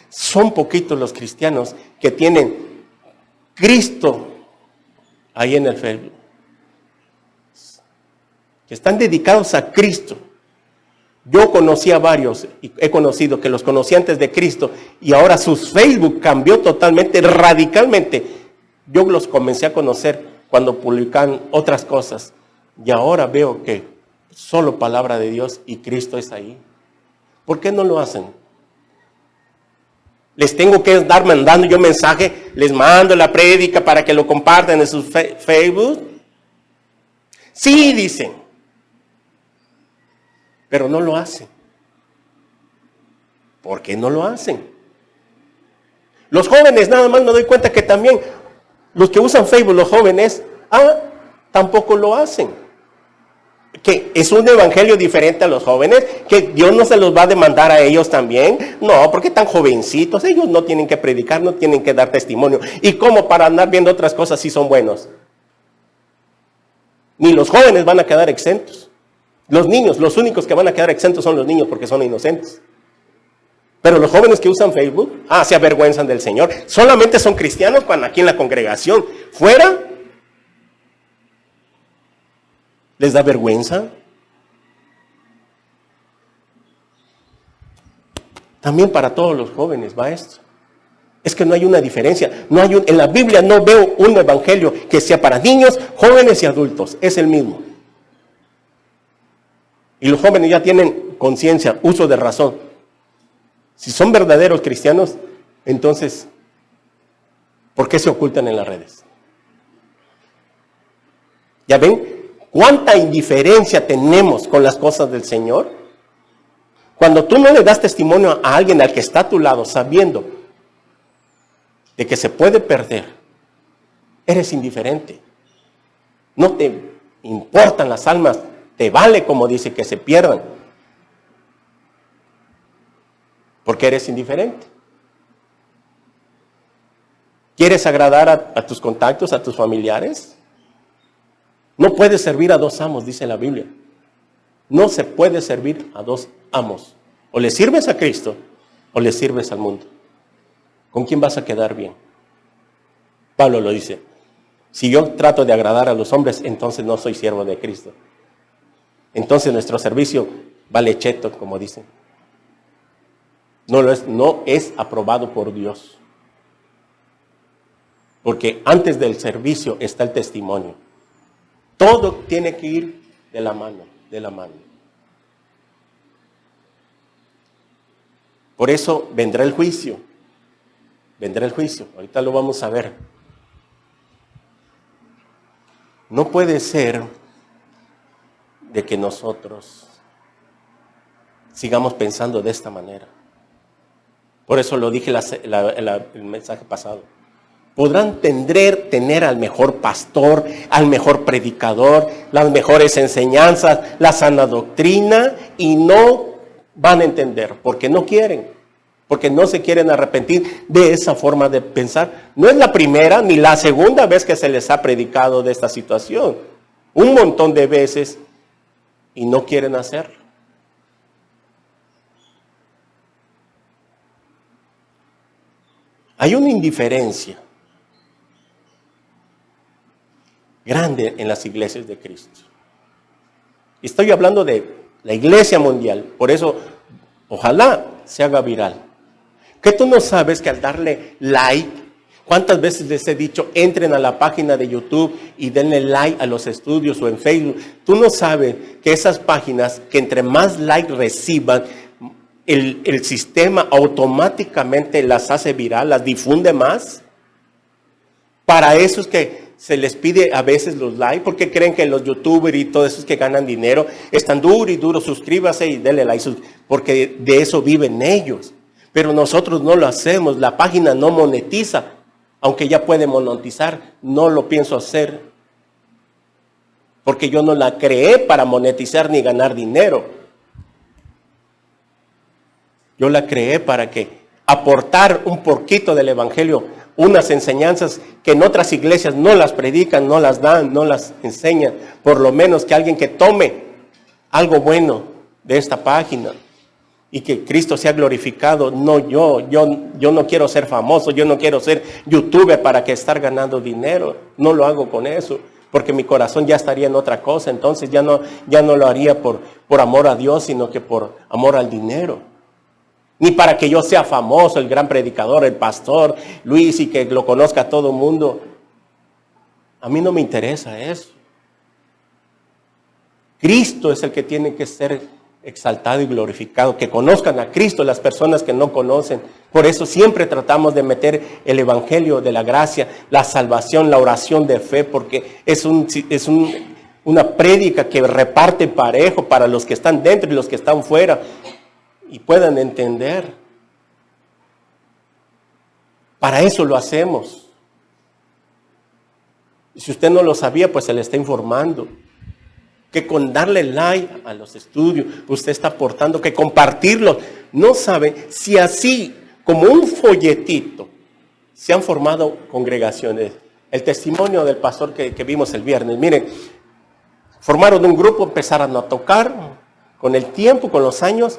Speaker 1: Son poquitos los cristianos que tienen Cristo ahí en el Facebook, que están dedicados a Cristo. Yo conocí a varios, y he conocido que los conocí antes de Cristo, y ahora su Facebook cambió totalmente, radicalmente. Yo los comencé a conocer cuando publican otras cosas, y ahora veo que solo palabra de Dios y Cristo es ahí. ¿Por qué no lo hacen? Les tengo que estar mandando yo mensaje, les mando la prédica para que lo compartan en su Facebook. Sí, dicen, pero no lo hacen. ¿Por qué no lo hacen? Los jóvenes, nada más me doy cuenta que también los que usan Facebook, los jóvenes, tampoco lo hacen. Que es un evangelio diferente a los jóvenes, que Dios no se los va a demandar a ellos también. No, porque están jovencitos, ellos no tienen que predicar, no tienen que dar testimonio. ¿Y cómo para andar viendo otras cosas si son buenos? Ni los jóvenes van a quedar exentos. Los niños, los únicos que van a quedar exentos son los niños porque son inocentes. Pero los jóvenes que usan Facebook, se avergüenzan del Señor. Solamente son cristianos cuando aquí en la congregación. Fuera, ¿les da vergüenza? También para todos los jóvenes va esto. Es que no hay una diferencia. En la Biblia no veo un evangelio que sea para niños, jóvenes y adultos. Es el mismo. Y los jóvenes ya tienen conciencia, uso de razón. Si son verdaderos cristianos, entonces, ¿por qué se ocultan en las redes? ¿Ya ven cuánta indiferencia tenemos con las cosas del Señor? Cuando tú no le das testimonio a alguien al que está a tu lado, sabiendo de que se puede perder, eres indiferente. No te importan las almas, te vale, como dice, que se pierdan, porque eres indiferente. ¿Quieres agradar a tus contactos, a tus familiares? No puedes servir a dos amos, dice la Biblia. No se puede servir a dos amos. O le sirves a Cristo o le sirves al mundo. ¿Con quién vas a quedar bien? Pablo lo dice. Si yo trato de agradar a los hombres, entonces no soy siervo de Cristo. Entonces nuestro servicio vale cheto, como dicen. No es aprobado por Dios. Porque antes del servicio está el testimonio. Todo tiene que ir de la mano, de la mano. Por eso vendrá el juicio. Vendrá el juicio. Ahorita lo vamos a ver. No puede ser de que nosotros sigamos pensando de esta manera. Por eso lo dije el mensaje pasado. Podrán tener al mejor pastor, al mejor predicador, las mejores enseñanzas, la sana doctrina, y no van a entender, porque no quieren. porque no se quieren arrepentir de esa forma de pensar. No es la primera ni la segunda vez que se les ha predicado de esta situación. Un montón de veces y no quieren hacerlo. Hay una indiferencia grande en las iglesias de Cristo. Y estoy hablando de la iglesia mundial, por eso ojalá se haga viral. Que tú no sabes que al darle like, ¿cuántas veces les he dicho, entren a la página de YouTube y denle like a los estudios o en Facebook? Tú no sabes que esas páginas, que entre más like reciban, el sistema automáticamente las hace viral, las difunde más. Para eso es que se les pide a veces los likes, porque creen que los youtubers y todos esos que ganan dinero están duro y duro, suscríbase y denle like, porque de eso viven ellos. Pero nosotros no lo hacemos, la página no monetiza, aunque ya puede monetizar, no lo pienso hacer, porque yo no la creé para monetizar ni ganar dinero. Yo la creé para que aportar un poquito del evangelio, unas enseñanzas que en otras iglesias no las predican, no las dan, no las enseñan. Por lo menos que alguien que tome algo bueno de esta página y que Cristo sea glorificado. No yo no quiero ser famoso, yo no quiero ser youtuber para que estar ganando dinero. No lo hago con eso, porque mi corazón ya estaría en otra cosa. Entonces ya no lo haría por amor a Dios, sino que por amor al dinero. Ni para que yo sea famoso, el gran predicador, el pastor Luis, y que lo conozca todo el mundo. A mí no me interesa eso. Cristo es el que tiene que ser exaltado y glorificado. Que conozcan a Cristo las personas que no conocen. Por eso siempre tratamos de meter el evangelio de la gracia, la salvación, la oración de fe, porque es una prédica que reparte parejo para los que están dentro y los que están fuera, y puedan entender. Para eso lo hacemos. Y si usted no lo sabía, pues se le está informando. Que con darle like a los estudios, usted está aportando, que compartirlos. No sabe si así, como un folletito, se han formado congregaciones. El testimonio del pastor que vimos el viernes. Miren, formaron un grupo, empezaron a tocar con el tiempo, con los años,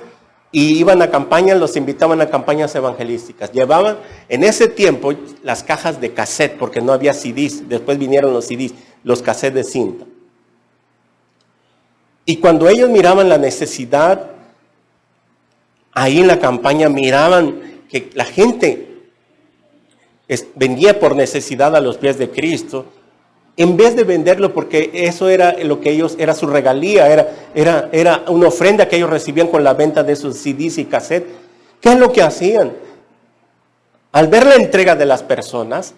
Speaker 1: y iban a campañas, los invitaban a campañas evangelísticas. Llevaban en ese tiempo las cajas de cassette, porque no había CDs. Después vinieron los CDs, los cassettes de cinta. Y cuando ellos miraban la necesidad, ahí en la campaña miraban que la gente vendía por necesidad a los pies de Cristo. En vez de venderlo, porque eso era lo que ellos, era su regalía, era una ofrenda que ellos recibían con la venta de sus CDs y cassettes. ¿Qué es lo que hacían? Al ver la entrega de las personas,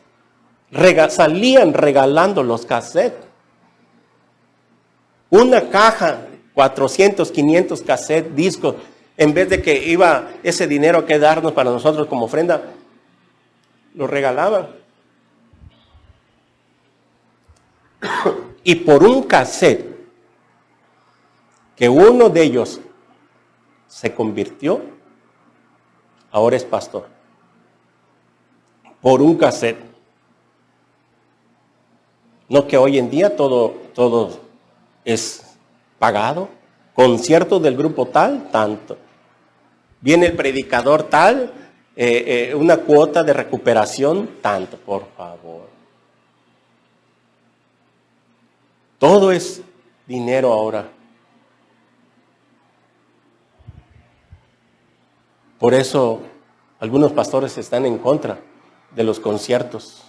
Speaker 1: salían regalando los cassettes. Una caja, 400, 500 cassettes, discos, en vez de que iba ese dinero a quedarnos para nosotros como ofrenda, lo regalaban. Y por un cassette, que uno de ellos se convirtió, ahora es pastor. Por un cassette. No que hoy en día todo es pagado. Concierto del grupo tal, tanto. Viene el predicador tal, una cuota de recuperación, tanto, por favor. Todo es dinero ahora. Por eso algunos pastores están en contra de los conciertos,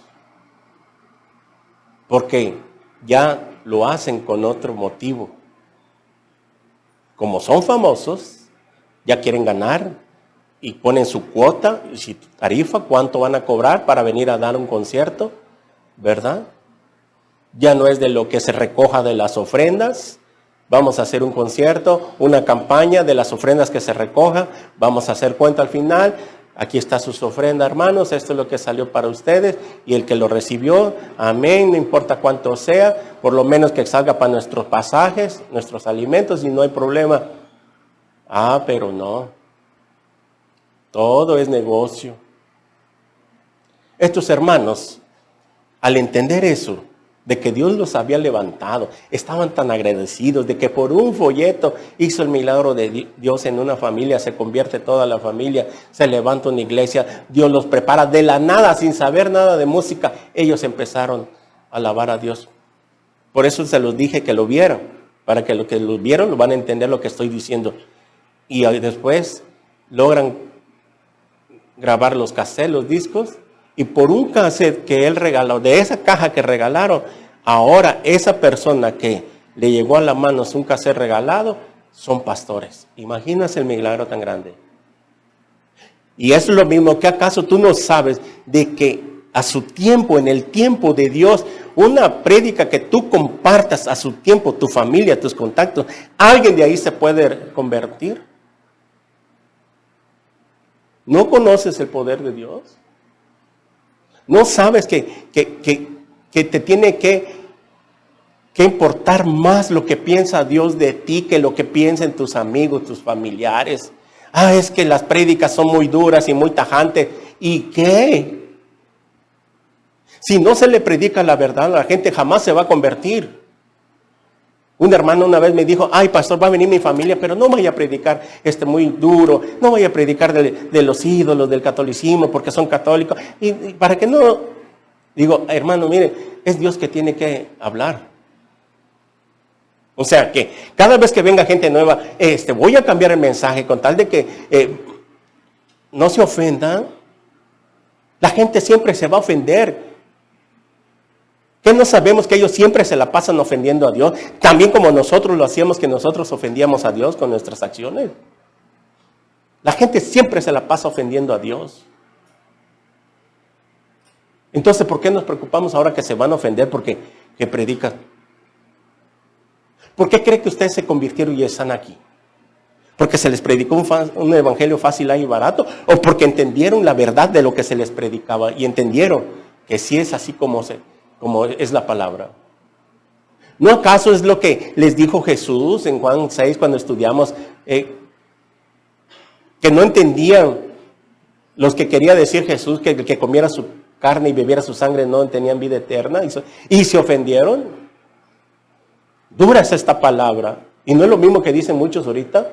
Speaker 1: porque ya lo hacen con otro motivo. Como son famosos, ya quieren ganar y ponen su cuota y su tarifa, cuánto van a cobrar para venir a dar un concierto, ¿verdad? Ya no es de lo que se recoja de las ofrendas. Vamos a hacer un concierto, una campaña de las ofrendas que se recojan. Vamos a hacer cuenta al final. Aquí está sus ofrendas, hermanos. Esto es lo que salió para ustedes. Y el que lo recibió, amén, no importa cuánto sea. Por lo menos que salga para nuestros pasajes, nuestros alimentos, y no hay problema. Pero no. Todo es negocio. Estos hermanos, al entender eso, de que Dios los había levantado, estaban tan agradecidos de que por un folleto hizo el milagro de Dios en una familia, se convierte toda la familia, se levanta una iglesia, Dios los prepara de la nada, sin saber nada de música. Ellos empezaron a alabar a Dios. Por eso se los dije que lo vieran, para que los que lo vieron lo van a entender lo que estoy diciendo. Y después logran grabar los cassettes, los discos, y por un cassette que él regaló, de esa caja que regalaron, ahora esa persona que le llegó a la mano un cassette regalado, son pastores. Imagínate el milagro tan grande. Y es lo mismo, que acaso tú no sabes de que a su tiempo, en el tiempo de Dios, una prédica que tú compartas a su tiempo, tu familia, tus contactos, alguien de ahí se puede convertir. ¿No conoces el poder de Dios? ¿No sabes que te tiene que importar más lo que piensa Dios de ti que lo que piensan tus amigos, tus familiares? Es que las prédicas son muy duras y muy tajantes. ¿Y qué? Si no se le predica la verdad, la gente jamás se va a convertir. Un hermano una vez me dijo, pastor, va a venir mi familia, pero no vaya a predicar muy duro, no vaya a predicar de los ídolos, del catolicismo, porque son católicos. Y para que no, digo, hermano, mire, es Dios que tiene que hablar. O sea que cada vez que venga gente nueva, voy a cambiar el mensaje con tal de que no se ofenda. La gente siempre se va a ofender. ¿Qué no sabemos que ellos siempre se la pasan ofendiendo a Dios? También como nosotros lo hacíamos, que nosotros ofendíamos a Dios con nuestras acciones. La gente siempre se la pasa ofendiendo a Dios. Entonces, ¿por qué nos preocupamos ahora que se van a ofender porque predican? ¿Por qué cree que ustedes se convirtieron y están aquí? ¿Porque se les predicó un evangelio fácil y barato? ¿O porque entendieron la verdad de lo que se les predicaba y entendieron que sí es así como es la palabra? ¿No acaso es lo que les dijo Jesús en Juan 6 cuando estudiamos? Que no entendían los que quería decir Jesús, que el que comiera su carne y bebiera su sangre no tenían vida eterna, y se ofendieron. Dura es esta palabra, y no es lo mismo que dicen muchos ahorita.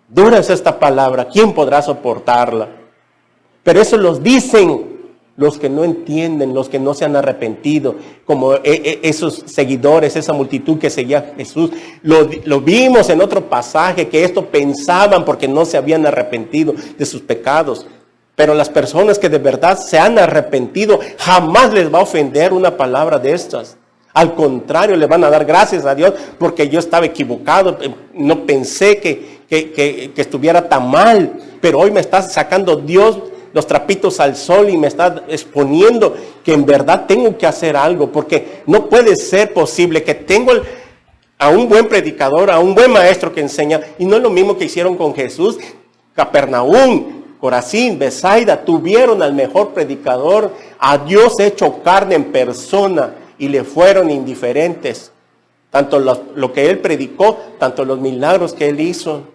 Speaker 1: Dura es esta palabra, ¿quién podrá soportarla? Pero eso los dicen los que no entienden, los que no se han arrepentido, como esos seguidores, esa multitud que seguía a Jesús. Lo vimos en otro pasaje, que esto pensaban porque no se habían arrepentido de sus pecados. Pero las personas que de verdad se han arrepentido, jamás les va a ofender una palabra de estas. Al contrario, le van a dar gracias a Dios porque yo estaba equivocado, no pensé que estuviera tan mal, pero hoy me está sacando Dios los trapitos al sol y me está exponiendo que en verdad tengo que hacer algo, porque no puede ser posible que tengo a un buen predicador, a un buen maestro que enseña, y no es lo mismo que hicieron con Jesús. Capernaum, Corazín, Betsaida tuvieron al mejor predicador, a Dios hecho carne en persona, y le fueron indiferentes, tanto lo que él predicó, tanto los milagros que él hizo.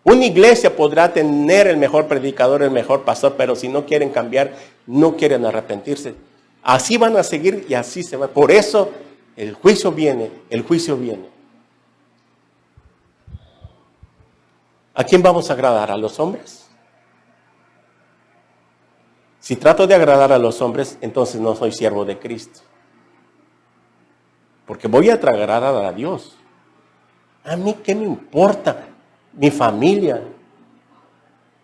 Speaker 1: Una iglesia podrá tener el mejor predicador, el mejor pastor, pero si no quieren cambiar, no quieren arrepentirse, así van a seguir y así se va. Por eso el juicio viene, el juicio viene. ¿A quién vamos a agradar? ¿A los hombres? Si trato de agradar a los hombres, entonces no soy siervo de Cristo. Porque voy a agradar a Dios. ¿A mí qué me importa? Mi familia,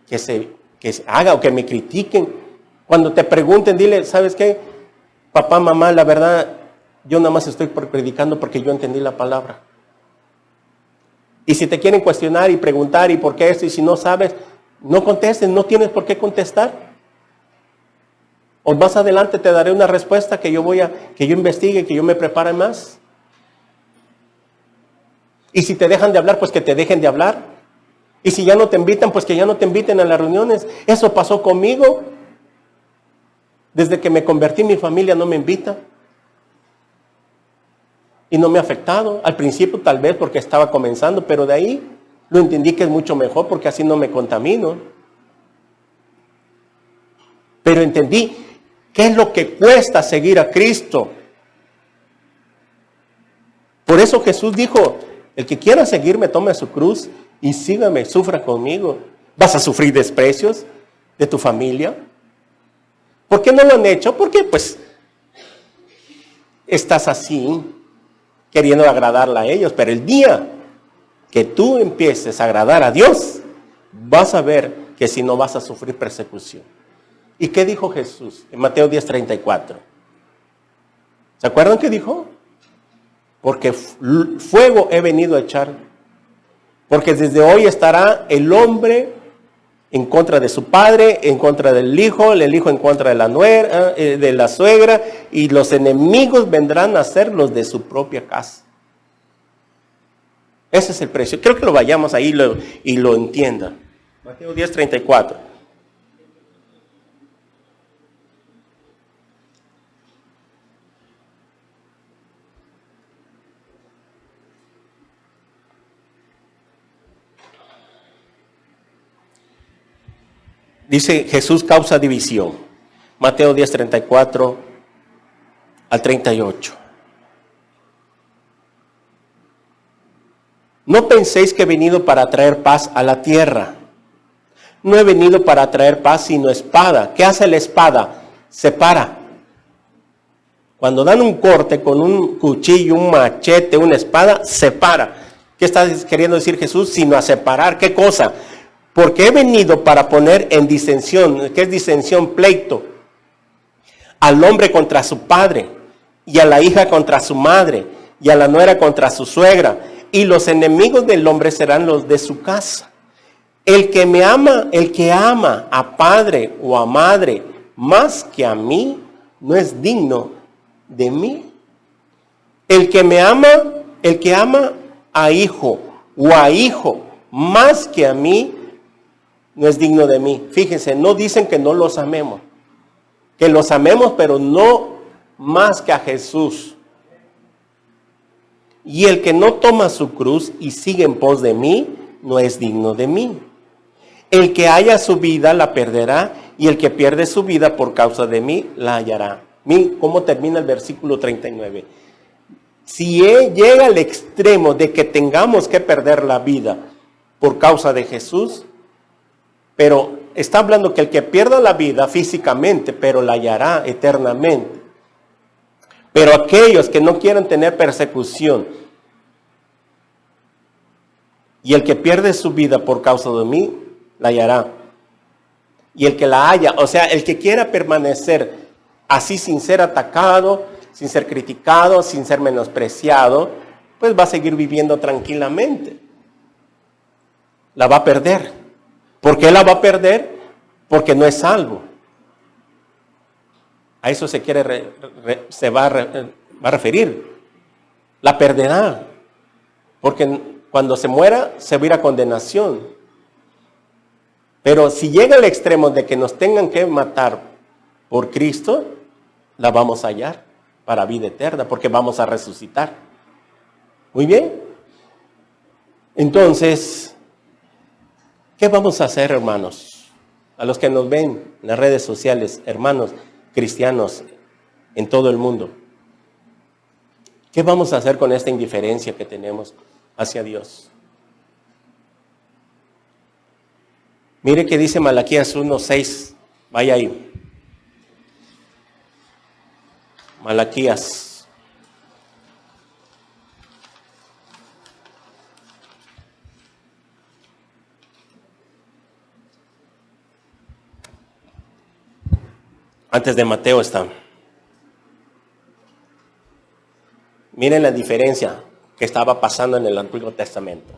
Speaker 1: que se haga o que me critiquen. Cuando te pregunten, dile, ¿sabes qué? Papá, mamá, la verdad, yo nada más estoy predicando porque yo entendí la palabra. Y si te quieren cuestionar y preguntar y por qué esto, y si no sabes, no contestes, no tienes por qué contestar. O más adelante te daré una respuesta que yo investigue, que yo me prepare más. Y si te dejan de hablar, pues que te dejen de hablar. Y si ya no te invitan, pues que ya no te inviten a las reuniones. Eso pasó conmigo. Desde que me convertí, mi familia no me invita. Y no me ha afectado. Al principio tal vez porque estaba comenzando, pero de ahí Lo entendí que es mucho mejor porque así no me contamino. Pero entendí qué es lo que cuesta seguir a Cristo. Por eso Jesús dijo, el que quiera seguirme, tome su cruz y sígame, sufra conmigo. ¿Vas a sufrir desprecios de tu familia? ¿Por qué no lo han hecho? Porque pues estás así, queriendo agradarle a ellos. Pero el día que tú empieces a agradar a Dios, vas a ver que si no vas a sufrir persecución. ¿Y qué dijo Jesús en Mateo 10:34? ¿Se acuerdan qué dijo? Porque fuego he venido a echar. Porque desde hoy estará el hombre en contra de su padre, en contra del hijo, el hijo en contra de la nuera, de la suegra, y los enemigos vendrán a ser los de su propia casa. Ese es el precio. Creo que lo vayamos ahí y lo entiendan. Mateo 10:34. Dice, Jesús causa división. Mateo 10:34 al 38. No penséis que he venido para traer paz a la tierra. No he venido para traer paz sino espada. ¿Qué hace la espada? Separa. Cuando dan un corte con un cuchillo, un machete, una espada, separa. ¿Qué está queriendo decir Jesús? Sino a separar. ¿Qué cosa? Porque he venido para poner en disensión. ¿Qué es disensión? Pleito. Al hombre contra su padre, y a la hija contra su madre, y a la nuera contra su suegra. Y los enemigos del hombre serán los de su casa. El que me ama, el que ama a padre o a madre más que a mí, no es digno de mí. El que me ama, el que ama a hijo o a hijo más que a mí, no es digno de mí. Fíjense, no dicen que no los amemos. Que los amemos, pero no más que a Jesús. Y el que no toma su cruz y sigue en pos de mí, no es digno de mí. El que haya su vida la perderá, y el que pierde su vida por causa de mí la hallará. Miren cómo termina el versículo 39. Si llega al extremo de que tengamos que perder la vida por causa de Jesús, pero está hablando que el que pierda la vida físicamente, pero la hallará eternamente. Pero aquellos que no quieran tener persecución, y el que pierde su vida por causa de mí, la hallará. Y el que la haya, o sea, el que quiera permanecer así sin ser atacado, sin ser criticado, sin ser menospreciado, pues va a seguir viviendo tranquilamente. La va a perder. ¿Por qué la va a perder? Porque no es salvo. A eso se va a referir. La perderá. Porque cuando se muera, se va a ir a condenación. Pero si llega al extremo de que nos tengan que matar por Cristo, la vamos a hallar para vida eterna, porque vamos a resucitar. Muy bien. Entonces, ¿qué vamos a hacer, hermanos? A los que nos ven en las redes sociales, hermanos cristianos en todo el mundo. ¿Qué vamos a hacer con esta indiferencia que tenemos hacia Dios? Mire que dice Malaquías 1:6. Vaya ahí. Malaquías. Antes de Mateo está. Miren la diferencia que estaba pasando en el Antiguo Testamento.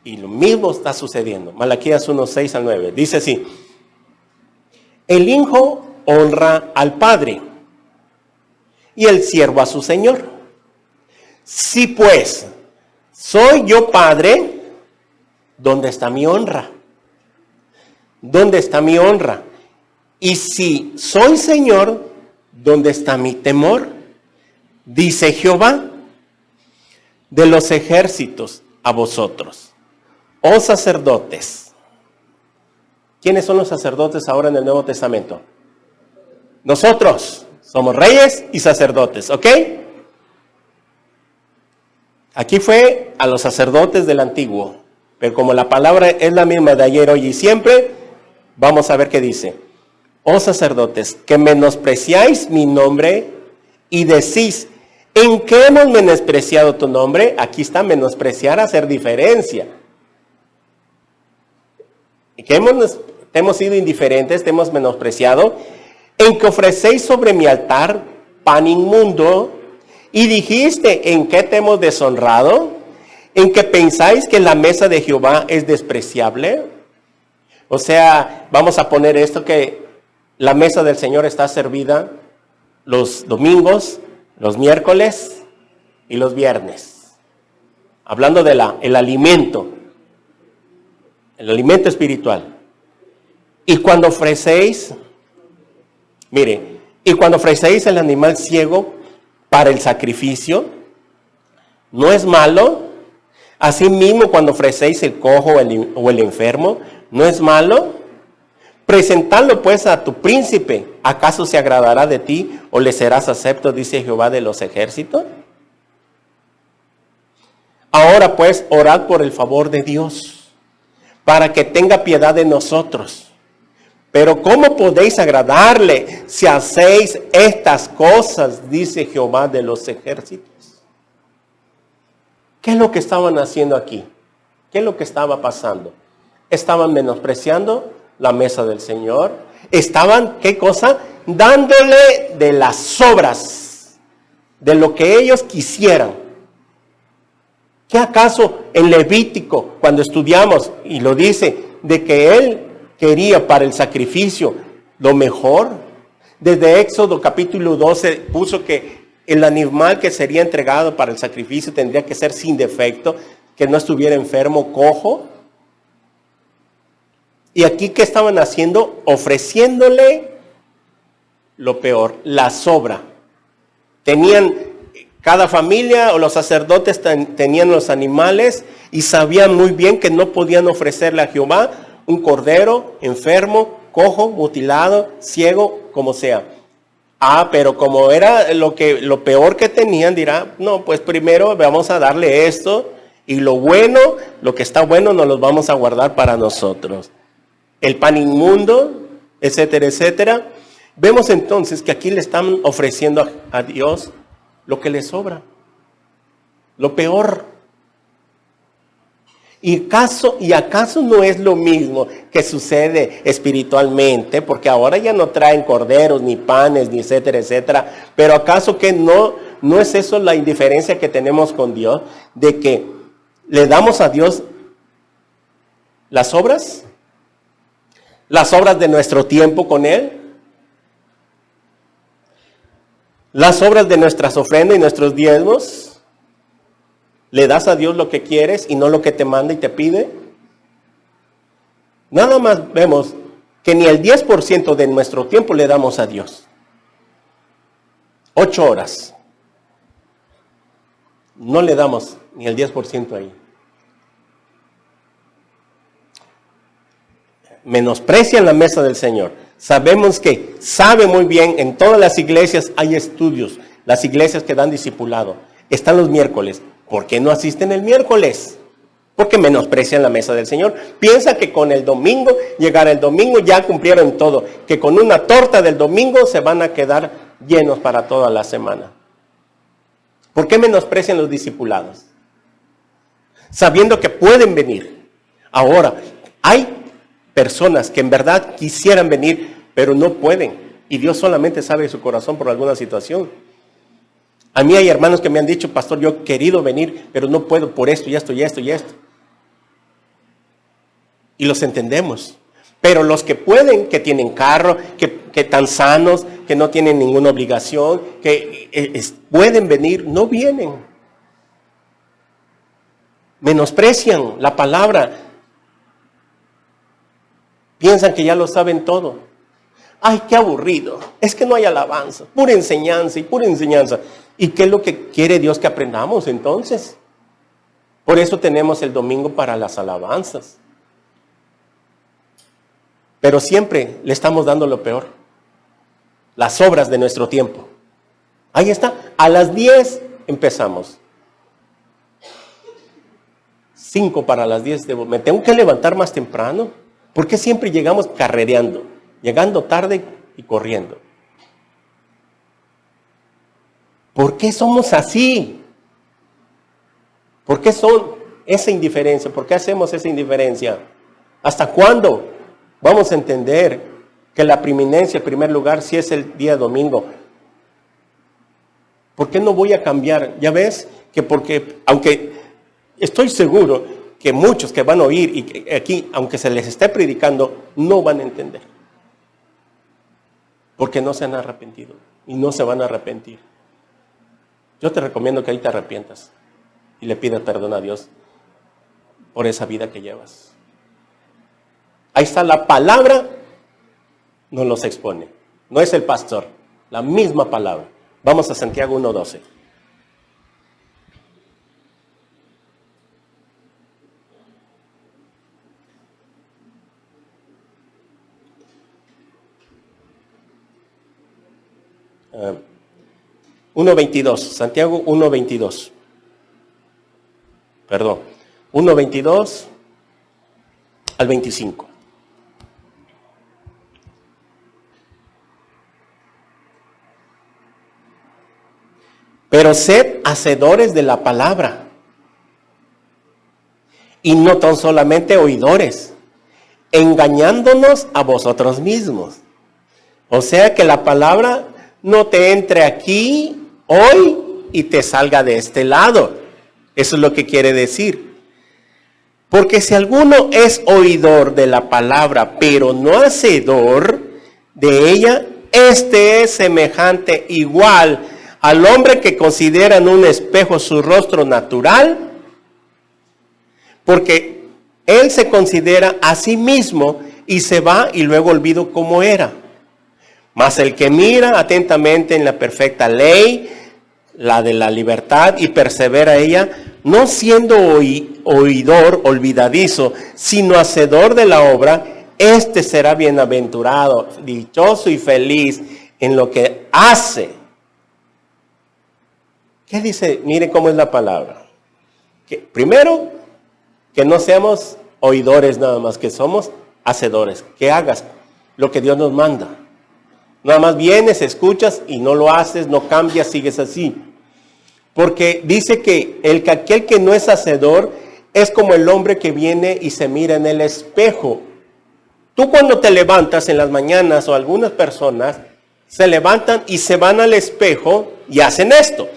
Speaker 1: Y lo mismo está sucediendo. Malaquías 1:6 al 9. Dice así. El hijo honra al padre y el siervo a su señor. Si pues soy yo padre, ¿dónde está mi honra? ¿Dónde está mi honra? Y si soy señor, ¿dónde está mi temor? Dice Jehová de los ejércitos a vosotros. oh sacerdotes. ¿Quiénes son los sacerdotes ahora en el Nuevo Testamento? Nosotros somos reyes y sacerdotes, ¿ok? Aquí fue a los sacerdotes del Antiguo, pero como la palabra es la misma de ayer, hoy y siempre, vamos a ver qué dice. Oh sacerdotes, que menospreciáis mi nombre y decís, ¿en qué hemos menospreciado tu nombre? Aquí está menospreciar, hacer diferencia. Que hemos sido indiferentes, te hemos menospreciado, en que ofrecéis sobre mi altar pan inmundo, y dijiste, ¿en qué te hemos deshonrado? ¿En que pensáis que la mesa de Jehová es despreciable? O sea, vamos a poner esto, que la mesa del Señor está servida los domingos, los miércoles y los viernes. Hablando de el alimento espiritual. Y cuando ofrecéis, mire, y cuando ofrecéis el animal ciego para el sacrificio, no es malo. Asimismo, cuando ofrecéis el cojo o el enfermo, no es malo. Presentadlo pues a tu príncipe, ¿acaso se agradará de ti o le serás acepto? Dice Jehová de los ejércitos. Ahora pues, orad por el favor de Dios, para que tenga piedad de nosotros. Pero ¿cómo podéis agradarle si hacéis estas cosas? Dice Jehová de los ejércitos. ¿Qué es lo que estaban haciendo aquí? ¿Qué es lo que estaba pasando? Estaban menospreciando la mesa del Señor. Estaban, ¿qué cosa? Dándole de las obras, de lo que ellos quisieran. ¿Qué acaso en Levítico, cuando estudiamos, y lo dice, de que él quería para el sacrificio lo mejor? Desde Éxodo capítulo 12 puso que el animal que sería entregado para el sacrificio tendría que ser sin defecto, que no estuviera enfermo, cojo. Y aquí, ¿qué estaban haciendo? Ofreciéndole lo peor, la sobra. Cada familia o los sacerdotes tenían los animales y sabían muy bien que no podían ofrecerle a Jehová un cordero enfermo, cojo, mutilado, ciego, como sea. Pero como era lo peor que tenían, dirá, no, pues primero vamos a darle esto, y lo bueno, lo que está bueno, nos lo vamos a guardar para nosotros. El pan inmundo, etcétera, etcétera. Vemos entonces que aquí le están ofreciendo a Dios lo que le sobra, lo peor. ¿Y acaso no es lo mismo que sucede espiritualmente? Porque ahora ya no traen corderos, ni panes, ni etcétera, etcétera. Pero ¿acaso que no es eso la indiferencia que tenemos con Dios? De que le damos a Dios las obras de nuestro tiempo con Él, las obras de nuestras ofrendas y nuestros diezmos. ¿Le das a Dios lo que quieres y no lo que te manda y te pide? Nada más vemos que ni el 10% de nuestro tiempo le damos a Dios. 8 horas. No le damos ni el 10% ahí. Menosprecian la mesa del Señor. Sabemos que sabe muy bien, en todas las iglesias hay estudios, las iglesias que dan discipulado. Están los miércoles. ¿Por qué no asisten el miércoles? Porque menosprecian la mesa del Señor. Piensa que con el domingo, llegar el domingo, ya cumplieron todo. Que con una torta del domingo se van a quedar llenos para toda la semana. ¿Por qué menosprecian los discipulados? Sabiendo que pueden venir. Ahora, hay personas que en verdad quisieran venir, pero no pueden. Y Dios solamente sabe su corazón por alguna situación. A mí hay hermanos que me han dicho, pastor, yo he querido venir, pero no puedo por esto y esto y esto y esto. Y los entendemos. Pero los que pueden, que tienen carro, que están sanos, que no tienen ninguna obligación, que pueden venir, no vienen. Menosprecian la palabra. Piensan que ya lo saben todo. Ay, qué aburrido. Es que no hay alabanza. Pura enseñanza y pura enseñanza. ¿Y qué es lo que quiere Dios que aprendamos entonces? Por eso tenemos el domingo para las alabanzas. Pero siempre le estamos dando lo peor. Las obras de nuestro tiempo. Ahí está. A las 10 empezamos. 5 para las 10. Me tengo que levantar más temprano. ¿Por qué siempre llegamos carrereando? Llegando tarde y corriendo. ¿Por qué somos así? ¿Por qué son esa indiferencia? ¿Por qué hacemos esa indiferencia? ¿Hasta cuándo vamos a entender que la preeminencia, en primer lugar, si es el día domingo? ¿Por qué no voy a cambiar? Ya ves que porque, aunque estoy seguro que muchos que van a oír y que aquí, aunque se les esté predicando, no van a entender. Porque no se han arrepentido y no se van a arrepentir. Yo te recomiendo que ahí te arrepientas y le pidas perdón a Dios por esa vida que llevas. Ahí está la palabra, nos los expone. No es el pastor, la misma palabra. Vamos a Santiago 1:12. Uh, 1:22, Santiago 1:22. Perdón, 1:22 al 25. Pero sed hacedores de la palabra, y no tan solamente oidores, engañándonos a vosotros mismos. O sea que la palabra no te entre aquí hoy y te salga de este lado. Eso es lo que quiere decir. Porque si alguno es oidor de la palabra, pero no hacedor de ella, este es semejante igual al hombre que considera en un espejo su rostro natural, porque él se considera a sí mismo y se va y luego olvida cómo era. Mas el que mira atentamente en la perfecta ley, la de la libertad, y persevera ella, no siendo oidor olvidadizo, sino hacedor de la obra, este será bienaventurado, dichoso y feliz en lo que hace. ¿Qué dice? Mire cómo es la palabra. Que, primero, que no seamos oidores nada más, que somos hacedores. Que hagas lo que Dios nos manda. Nada más vienes, escuchas y no lo haces, no cambias, sigues así. Porque dice que aquel que no es hacedor es como el hombre que viene y se mira en el espejo. Tú cuando te levantas en las mañanas, o algunas personas se levantan y se van al espejo y hacen esto.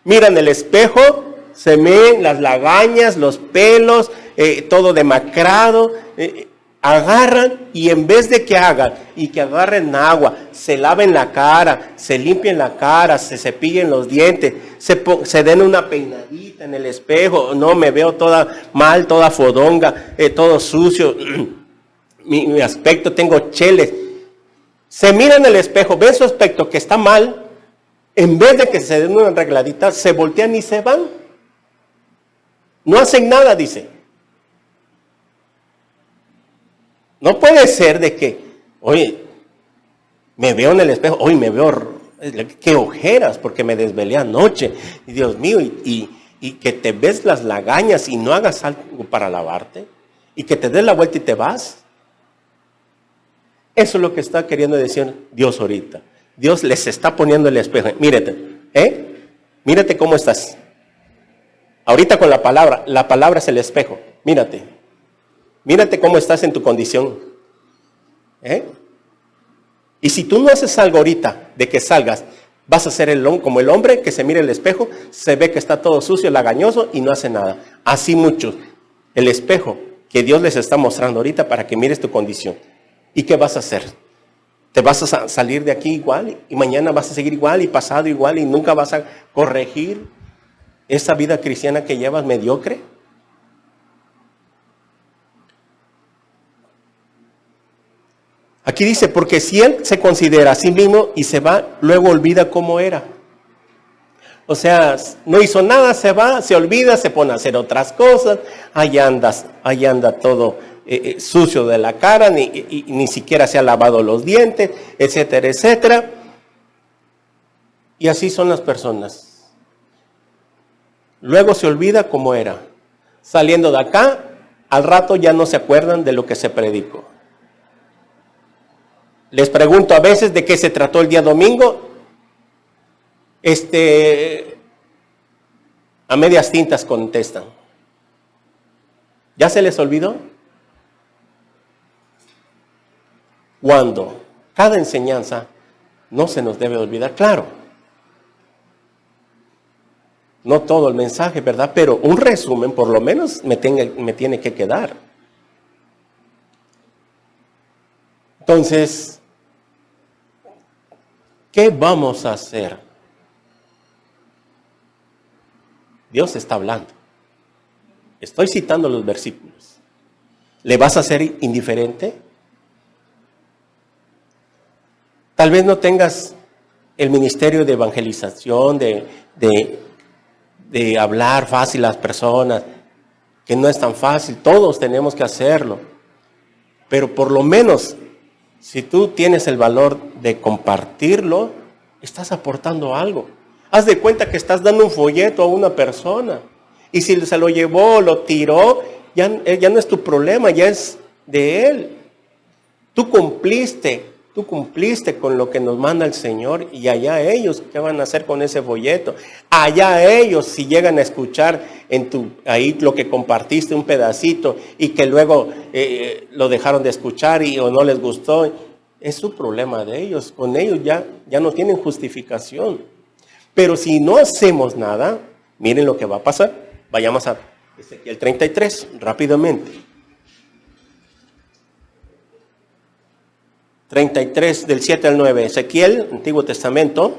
Speaker 1: Miran el espejo, se ven las lagañas, los pelos, todo demacrado, agarran y en vez de que hagan y que agarren agua, se laven la cara, se limpien la cara, se cepillen los dientes, se den una peinadita en el espejo, no me veo toda mal, toda fodonga, todo sucio, mi aspecto, tengo cheles. Se miran en el espejo, ven su aspecto que está mal, en vez de que se den una arregladita, se voltean y se van. No hacen nada, dice. No puede ser de que, oye, me veo en el espejo, hoy me veo, qué ojeras, porque me desvelé anoche. Y Dios mío, y que te ves las lagañas y no hagas algo para lavarte, y que te des la vuelta y te vas. Eso es lo que está queriendo decir Dios ahorita. Dios les está poniendo el espejo. Mírate, mírate cómo estás. Ahorita con la palabra es el espejo. Mírate cómo estás en tu condición. Y si tú no haces algo ahorita de que salgas, vas a ser como el hombre que se mira en el espejo, se ve que está todo sucio, lagañoso y no hace nada. Así muchos. El espejo que Dios les está mostrando ahorita para que mires tu condición. ¿Y qué vas a hacer? ¿Te vas a salir de aquí igual y mañana vas a seguir igual y pasado igual y nunca vas a corregir esa vida cristiana que llevas mediocre? Aquí dice, porque si él se considera a sí mismo y se va, luego olvida cómo era. O sea, no hizo nada, se va, se olvida, se pone a hacer otras cosas, ahí anda todo sucio de la cara, ni siquiera se ha lavado los dientes, etcétera, etcétera. Y así son las personas. Luego se olvida cómo era. Saliendo de acá, al rato ya no se acuerdan de lo que se predicó. Les pregunto a veces de qué se trató el día domingo. A medias tintas contestan. ¿Ya se les olvidó? Cuando cada enseñanza no se nos debe olvidar, claro. No todo el mensaje, ¿verdad? Pero un resumen por lo menos me tiene que quedar. Entonces, ¿qué vamos a hacer? Dios está hablando. Estoy citando los versículos. ¿Le vas a ser indiferente? Tal vez no tengas el ministerio de evangelización, de hablar fácil a las personas, que no es tan fácil. Todos tenemos que hacerlo. Pero por lo menos, si tú tienes el valor de compartirlo, estás aportando algo. Haz de cuenta que estás dando un folleto a una persona. Y si se lo llevó, lo tiró, ya no es tu problema, ya es de él. Tú cumpliste con lo que nos manda el Señor, y allá ellos, ¿qué van a hacer con ese folleto? Allá ellos, si llegan a escuchar ahí lo que compartiste, un pedacito, y que luego lo dejaron de escuchar o no les gustó, es su problema de ellos. Con ellos ya no tienen justificación. Pero si no hacemos nada, miren lo que va a pasar. Vayamos a Ezequiel 33, rápidamente. 33 del 7 al 9. Ezequiel, Antiguo Testamento.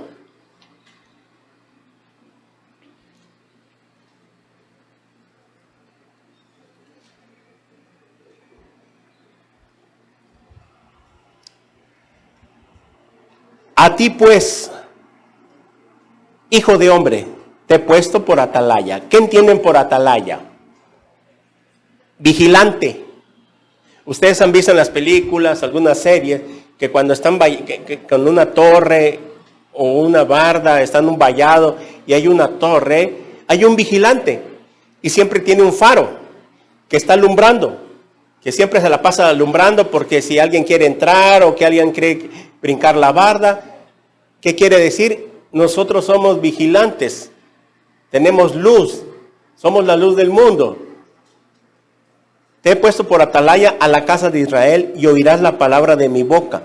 Speaker 1: A ti pues, hijo de hombre, te he puesto por atalaya. ¿Qué entienden por atalaya? Vigilante. Ustedes han visto en las películas, algunas series, que cuando están con una torre o una barda, están en un vallado y hay una torre, hay un vigilante y siempre tiene un faro que está alumbrando, que siempre se la pasa alumbrando, porque si alguien quiere entrar o que alguien quiere brincar la barda, ¿qué quiere decir? Nosotros somos vigilantes, tenemos luz, somos la luz del mundo. Te he puesto por atalaya a la casa de Israel y oirás la palabra de mi boca.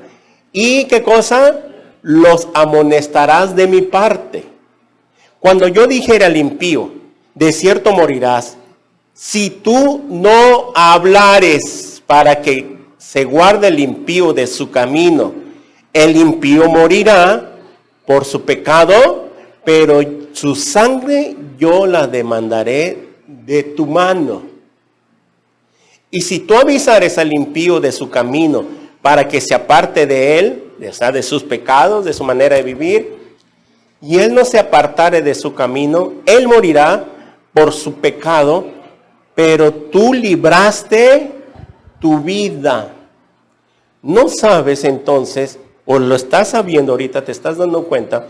Speaker 1: ¿Y qué cosa? Los amonestarás de mi parte. Cuando yo dijera al impío, de cierto morirás, si tú no hablares para que se guarde el impío de su camino, el impío morirá por su pecado, pero su sangre yo la demandaré de tu mano. Y si tú avisares al impío de su camino para que se aparte de él, o sea, de sus pecados, de su manera de vivir, y él no se apartare de su camino, él morirá por su pecado, pero tú libraste tu vida. ¿No sabes entonces, o lo estás sabiendo ahorita, te estás dando cuenta,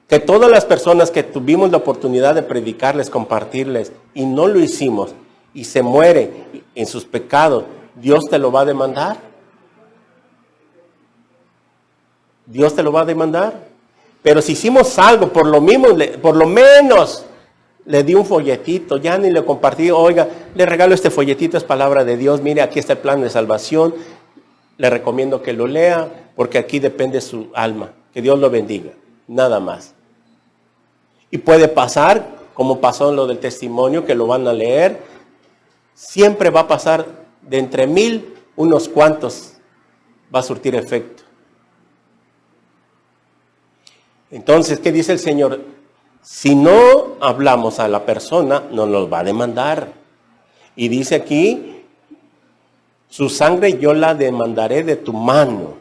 Speaker 1: que todas las personas que tuvimos la oportunidad de predicarles, compartirles, y no lo hicimos, y se muere en sus pecados, Dios te lo va a demandar? Dios te lo va a demandar. Pero si hicimos algo, por lo menos le di un folletito, ya ni le compartí, oiga, le regalo este folletito, es palabra de Dios, mire, aquí está el plan de salvación, le recomiendo que lo lea, porque aquí depende su alma, que Dios lo bendiga, nada más. Y puede pasar, como pasó en lo del testimonio, que lo van a leer, siempre va a pasar de entre 1000, unos cuantos va a surtir efecto. Entonces, ¿qué dice el Señor? Si no hablamos a la persona, no nos va a demandar. Y dice aquí, su sangre yo la demandaré de tu mano.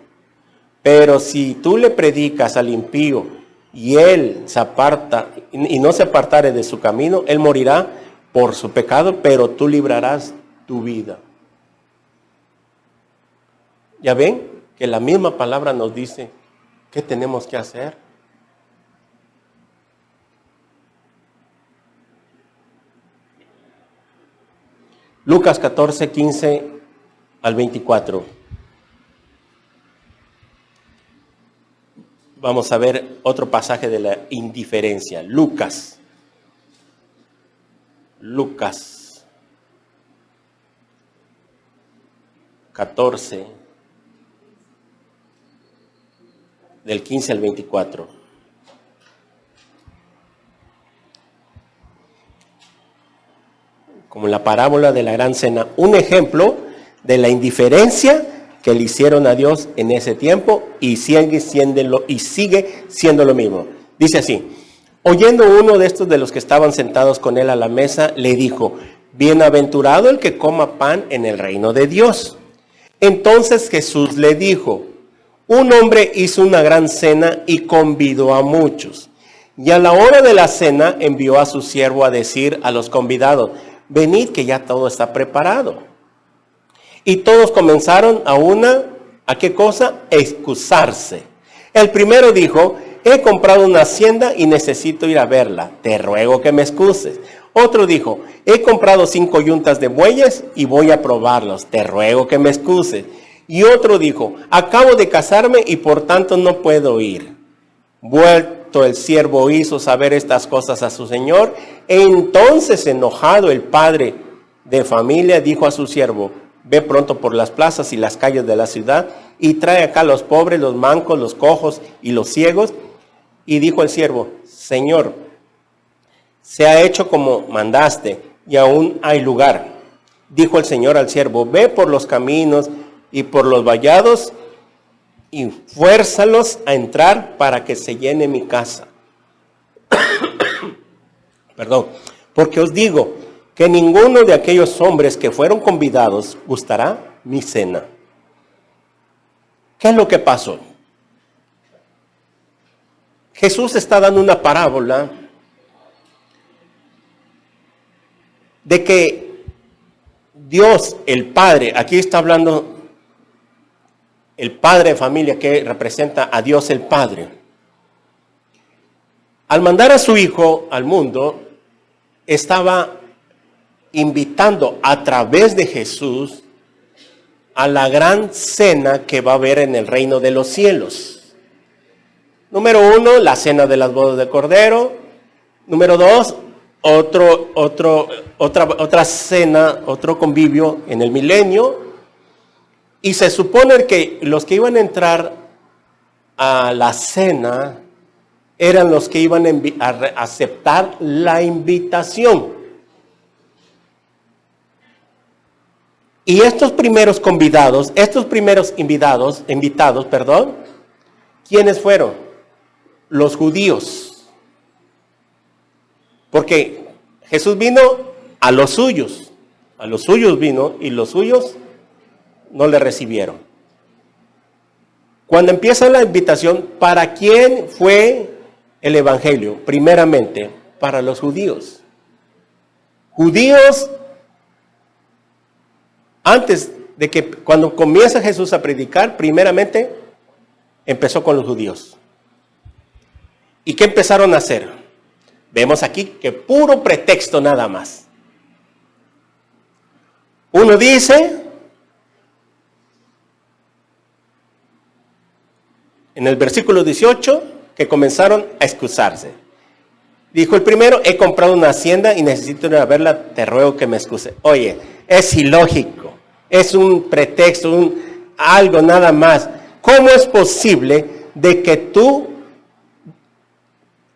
Speaker 1: Pero si tú le predicas al impío y él se aparta y no se apartare de su camino, él morirá por su pecado, pero tú librarás tu vida. ¿Ya ven? Que la misma palabra nos dice qué tenemos que hacer. Lucas 14, 15 al 24. Vamos a ver otro pasaje de la indiferencia. Lucas 14, del 15 al 24. Como la parábola de la gran cena, un ejemplo de la indiferencia que le hicieron a Dios en ese tiempo y sigue siendo lo mismo. Dice así: oyendo uno de estos de los que estaban sentados con él a la mesa, le dijo: bienaventurado el que coma pan en el reino de Dios. Entonces Jesús le dijo: un hombre hizo una gran cena y convidó a muchos. Y a la hora de la cena envió a su siervo a decir a los convidados: venid, que ya todo está preparado. Y todos comenzaron ¿a qué cosa? Excusarse. El primero dijo: he comprado una hacienda y necesito ir a verla, te ruego que me excuses. Otro dijo: he comprado 5 yuntas de bueyes y voy a probarlos, te ruego que me excuses. Y otro dijo: acabo de casarme y por tanto no puedo ir. Vuelto el siervo hizo saber estas cosas a su señor, e entonces enojado el padre de familia dijo a su siervo: ve pronto por las plazas y las calles de la ciudad y trae acá a los pobres, los mancos, los cojos y los ciegos. Y dijo el siervo: Señor, se ha hecho como mandaste y aún hay lugar. Dijo el Señor al siervo: ve por los caminos y por los vallados y fuérzalos a entrar para que se llene mi casa. Perdón, porque os digo que ninguno de aquellos hombres que fueron convidados gustará mi cena. ¿Qué es lo que pasó? Jesús está dando una parábola de que Dios, el Padre, aquí está hablando el padre de familia que representa a Dios el Padre, al mandar a su Hijo al mundo, estaba invitando a través de Jesús a la gran cena que va a haber en el reino de los cielos. Número 1, la cena de las bodas de Cordero. Número 2, otra cena, otro convivio en el milenio. Y se supone que los que iban a entrar a la cena eran los que iban a aceptar la invitación. Y estos primeros invitados, ¿quiénes fueron? Los judíos. Porque Jesús vino a los suyos vino y los suyos no le recibieron. Cuando empieza la invitación, ¿para quién fue el evangelio? Primeramente, para los judíos. Judíos, antes de que cuando comienza Jesús a predicar, primeramente empezó con los judíos. ¿Y qué empezaron a hacer? Vemos aquí que puro pretexto nada más. Uno dice, en el versículo 18, que comenzaron a excusarse. Dijo el primero: he comprado una hacienda y necesito ir a verla, te ruego que me excuse. Oye, es ilógico, es un pretexto, algo nada más. ¿Cómo es posible de que tú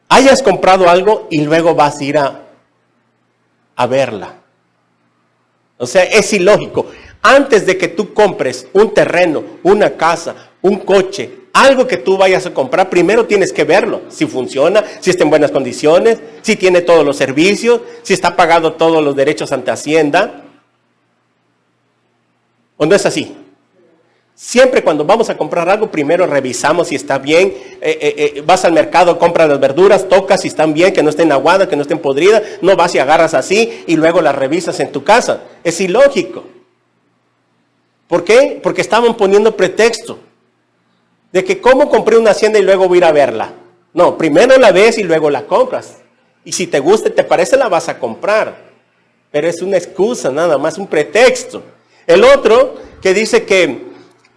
Speaker 1: hayas comprado algo y luego vas a ir a verla? O sea, es ilógico. Antes de que tú compres un terreno, una casa, un coche, algo que tú vayas a comprar, primero tienes que verlo, si funciona, si está en buenas condiciones, si tiene todos los servicios, si está pagado todos los derechos ante Hacienda. ¿O no es así? Siempre cuando vamos a comprar algo, primero revisamos si está bien. Vas al mercado, compras las verduras, tocas si están bien, que no estén aguadas, que no estén podridas. No vas y agarras así y luego las revisas en tu casa. Es ilógico. ¿Por qué? Porque estaban poniendo pretexto de que cómo compré una hacienda y luego voy a ir a verla. No, primero la ves y luego la compras. Y si te gusta y te parece, la vas a comprar. Pero es una excusa nada más, un pretexto. El otro que dice que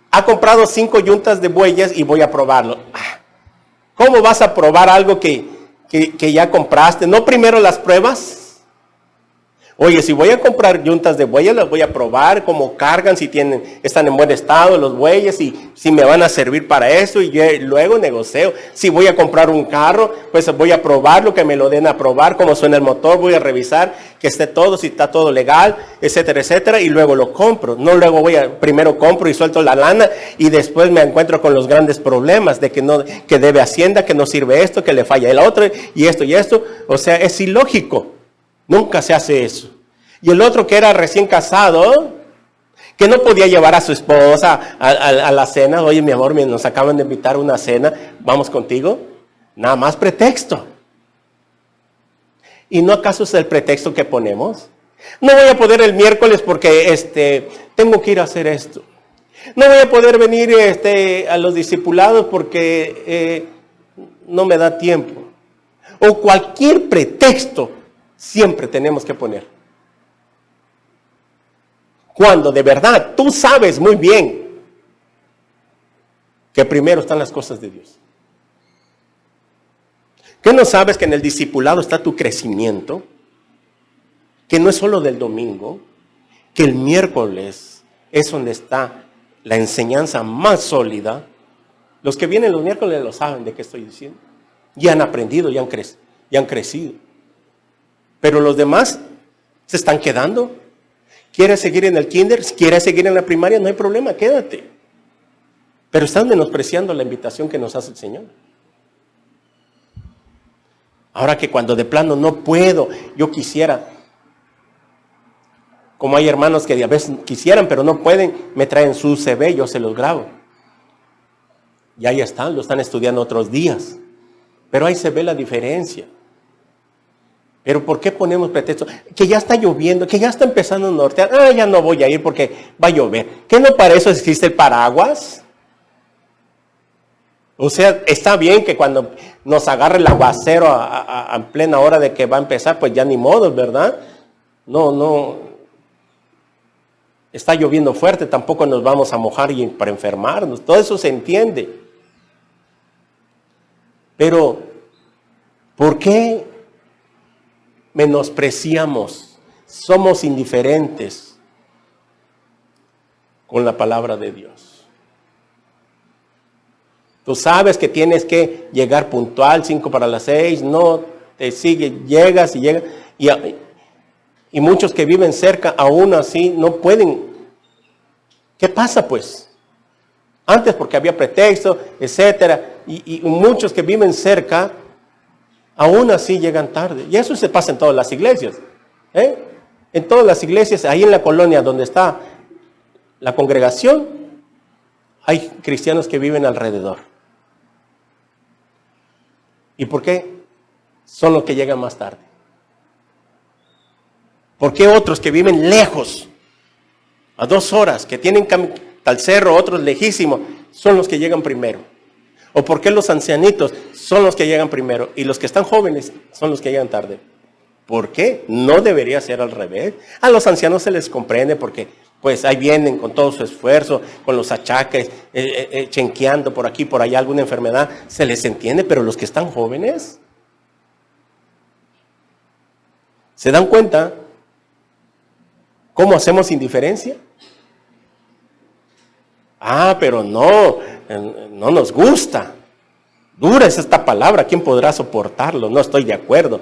Speaker 1: ha comprado 5 yuntas de bueyes y voy a probarlo. ¿Cómo vas a probar algo que ya compraste? ¿No primero las pruebas? Oye, si voy a comprar yuntas de bueyes, las voy a probar, cómo cargan, si están en buen estado los bueyes, y si me van a servir para eso, y luego negocio. Si voy a comprar un carro, pues voy a probarlo, que me lo den a probar, cómo suena el motor, voy a revisar que esté todo, si está todo legal, etcétera, etcétera, y luego lo compro. No luego primero compro y suelto la lana, y después me encuentro con los grandes problemas de que debe Hacienda, que no sirve esto, que le falla el otro, y esto. O sea, es ilógico. Nunca se hace eso. Y el otro que era recién casado, que no podía llevar a su esposa a la cena. Oye, mi amor, nos acaban de invitar a una cena, ¿vamos contigo? Nada más pretexto. ¿Y no acaso es el pretexto que ponemos? No voy a poder el miércoles porque tengo que ir a hacer esto. No voy a poder venir a los discipulados porque no me da tiempo. O cualquier pretexto siempre tenemos que poner. Cuando de verdad tú sabes muy bien que primero están las cosas de Dios. ¿Qué no sabes que en el discipulado está tu crecimiento? Que no es solo del domingo, que el miércoles es donde está la enseñanza más sólida. Los que vienen los miércoles lo saben de qué estoy diciendo. Ya han aprendido, ya han crecido. Pero los demás se están quedando. ¿Quieres seguir en el kinder? ¿Quieres seguir en la primaria? No hay problema, quédate. Pero están menospreciando la invitación que nos hace el Señor. Ahora que cuando de plano no puedo, yo quisiera, como hay hermanos que a veces quisieran, pero no pueden, me traen su CV, yo se los grabo. Y ahí están, lo están estudiando otros días. Pero ahí se ve la diferencia. Pero ¿por qué ponemos pretexto? Que ya está lloviendo, que ya está empezando a nortear. Ya no voy a ir porque va a llover. ¿Qué no para eso existe el paraguas? O sea, está bien que cuando nos agarre el aguacero en plena hora de que va a empezar, pues ya ni modo, ¿verdad? No. Está lloviendo fuerte, tampoco nos vamos a mojar para enfermarnos. Todo eso se entiende. Pero, ¿por qué menospreciamos? Somos indiferentes con la palabra de Dios. Tú sabes que tienes que llegar puntual, 5:45, no te sigue, llegas. Y muchos que viven cerca aún así no pueden. ¿Qué pasa pues? Antes porque había pretexto, etcétera, y muchos que viven cerca aún así llegan tarde. Y eso se pasa en todas las iglesias. En todas las iglesias, ahí en la colonia donde está la congregación, hay cristianos que viven alrededor. ¿Y por qué? Son los que llegan más tarde. ¿Por qué otros que viven lejos, a 2 horas, que tienen al cerro, otros lejísimos, son los que llegan primero? ¿O por qué los ancianitos son los que llegan primero y los que están jóvenes son los que llegan tarde? ¿Por qué? No debería ser al revés. A los ancianos se les comprende porque pues ahí vienen con todo su esfuerzo, con los achaques, chenqueando por aquí, por allá alguna enfermedad, se les entiende, pero los que están jóvenes, ¿se dan cuenta cómo hacemos indiferencia? Pero no nos gusta. Dura es esta palabra, ¿quién podrá soportarlo? No estoy de acuerdo.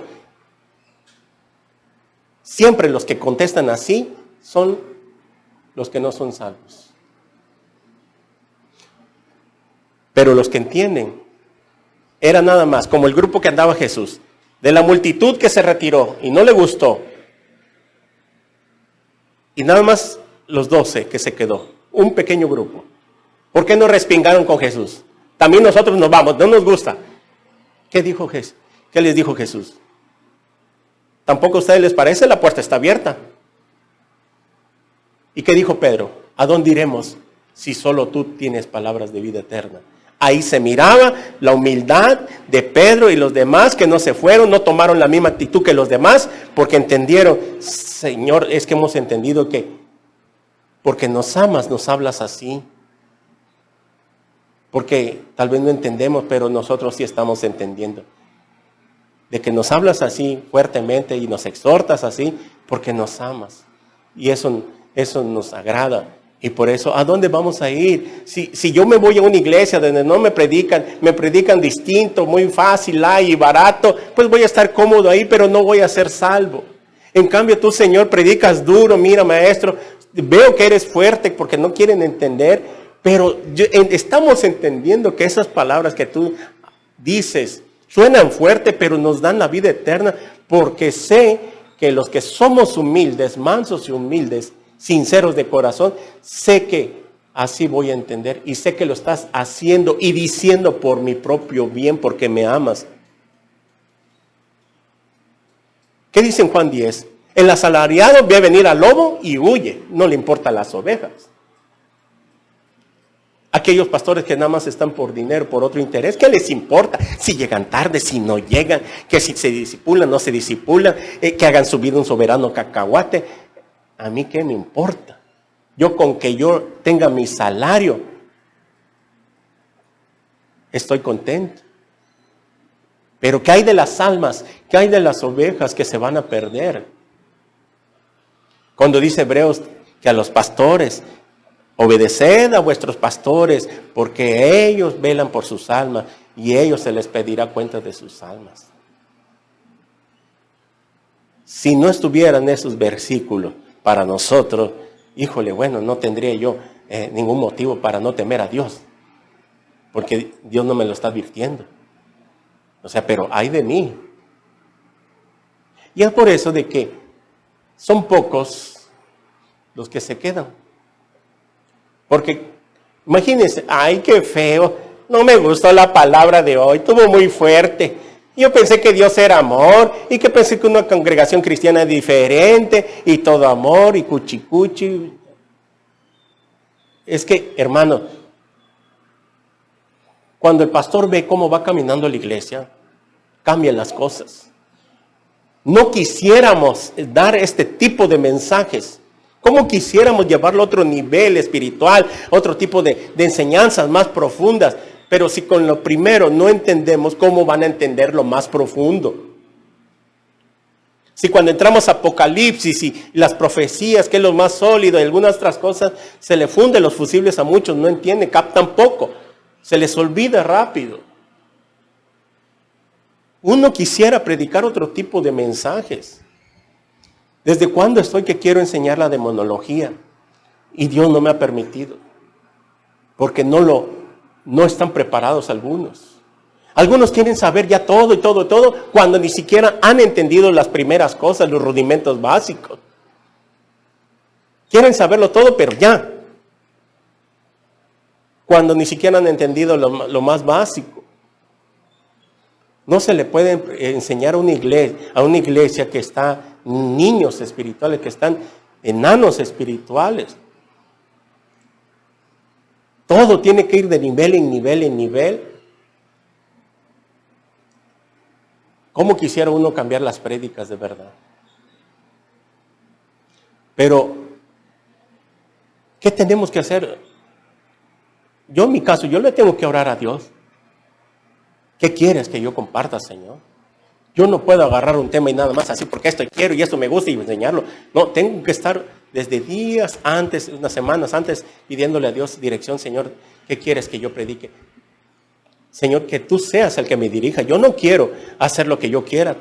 Speaker 1: Siempre los que contestan así son los que no son salvos. Pero los que entienden, era nada más como el grupo que andaba Jesús, de la multitud que se retiró y no le gustó, y nada más los 12 que se quedó, un pequeño grupo. ¿Por qué no respingaron con Jesús? También nosotros nos vamos, no nos gusta. ¿Qué dijo Jesús? ¿Qué les dijo Jesús? ¿Tampoco a ustedes les parece? La puerta está abierta. ¿Y qué dijo Pedro? ¿A dónde iremos si solo tú tienes palabras de vida eterna? Ahí se miraba la humildad de Pedro y los demás que no se fueron, no tomaron la misma actitud que los demás, porque entendieron, Señor, es que hemos entendido que porque nos amas, nos hablas así. Porque tal vez no entendemos, pero nosotros sí estamos entendiendo. De que nos hablas así fuertemente y nos exhortas así, porque nos amas. Y eso nos agrada. Y por eso, ¿a dónde vamos a ir? Si yo me voy a una iglesia donde no me predican distinto, muy fácil, y barato, pues voy a estar cómodo ahí, pero no voy a ser salvo. En cambio, tú, Señor, predicas duro, mira, maestro, veo que eres fuerte porque no quieren entender, pero estamos entendiendo que esas palabras que tú dices suenan fuerte, pero nos dan la vida eterna, porque sé que los que somos humildes, mansos y humildes, sinceros de corazón, sé que así voy a entender y sé que lo estás haciendo y diciendo por mi propio bien, porque me amas. ¿Qué dice en Juan 10? El asalariado ve venir al lobo y huye, no le importan las ovejas. Aquellos pastores que nada más están por dinero, por otro interés, ¿qué les importa? Si llegan tarde, si no llegan, que si se disipulan, no se disipulan, que hagan su vida un soberano cacahuate. ¿A mí qué me importa? Yo con que yo tenga mi salario, estoy contento. Pero ¿qué hay de las almas? ¿Qué hay de las ovejas que se van a perder? Cuando dice Hebreos que a los pastores, obedeced a vuestros pastores, porque ellos velan por sus almas y ellos se les pedirá cuenta de sus almas. Si no estuvieran esos versículos para nosotros, híjole, bueno, no tendría yo ningún motivo para no temer a Dios, porque Dios no me lo está advirtiendo. O sea, pero ay de mí. Y es por eso de que son pocos los que se quedan. Porque, imagínense, ay, qué feo, no me gustó la palabra de hoy, estuvo muy fuerte. Yo pensé que Dios era amor y que pensé que una congregación cristiana es diferente y todo amor y cuchicuchi. Es que, hermano, cuando el pastor ve cómo va caminando la iglesia, cambian las cosas. No quisiéramos dar este tipo de mensajes. ¿Cómo quisiéramos llevarlo a otro nivel espiritual, otro tipo de enseñanzas más profundas? Pero si con lo primero no entendemos, ¿cómo van a entender lo más profundo? Si cuando entramos a Apocalipsis y las profecías, que es lo más sólido, y algunas otras cosas, se le funden los fusibles a muchos, no entienden, captan poco, se les olvida rápido. Uno quisiera predicar otro tipo de mensajes. ¿Desde cuándo estoy que quiero enseñar la demonología? Y Dios no me ha permitido. Porque no están preparados algunos. Algunos quieren saber ya todo y todo, cuando ni siquiera han entendido las primeras cosas, los rudimentos básicos. Quieren saberlo todo, pero ya. Cuando ni siquiera han entendido lo más básico. No se le puede enseñar a una iglesia que está niños espirituales, que están enanos espirituales. Todo tiene que ir de nivel en nivel en nivel. ¿Cómo quisiera uno cambiar las prédicas de verdad? Pero, ¿qué tenemos que hacer? Yo en mi caso, yo le tengo que orar a Dios. ¿Qué quieres que yo comparta, Señor? Yo no puedo agarrar un tema y nada más así porque esto quiero y esto me gusta y enseñarlo. No, tengo que estar desde días antes, unas semanas antes, pidiéndole a Dios dirección. Señor, ¿qué quieres que yo predique? Señor, que tú seas el que me dirija. Yo no quiero hacer lo que yo quiera.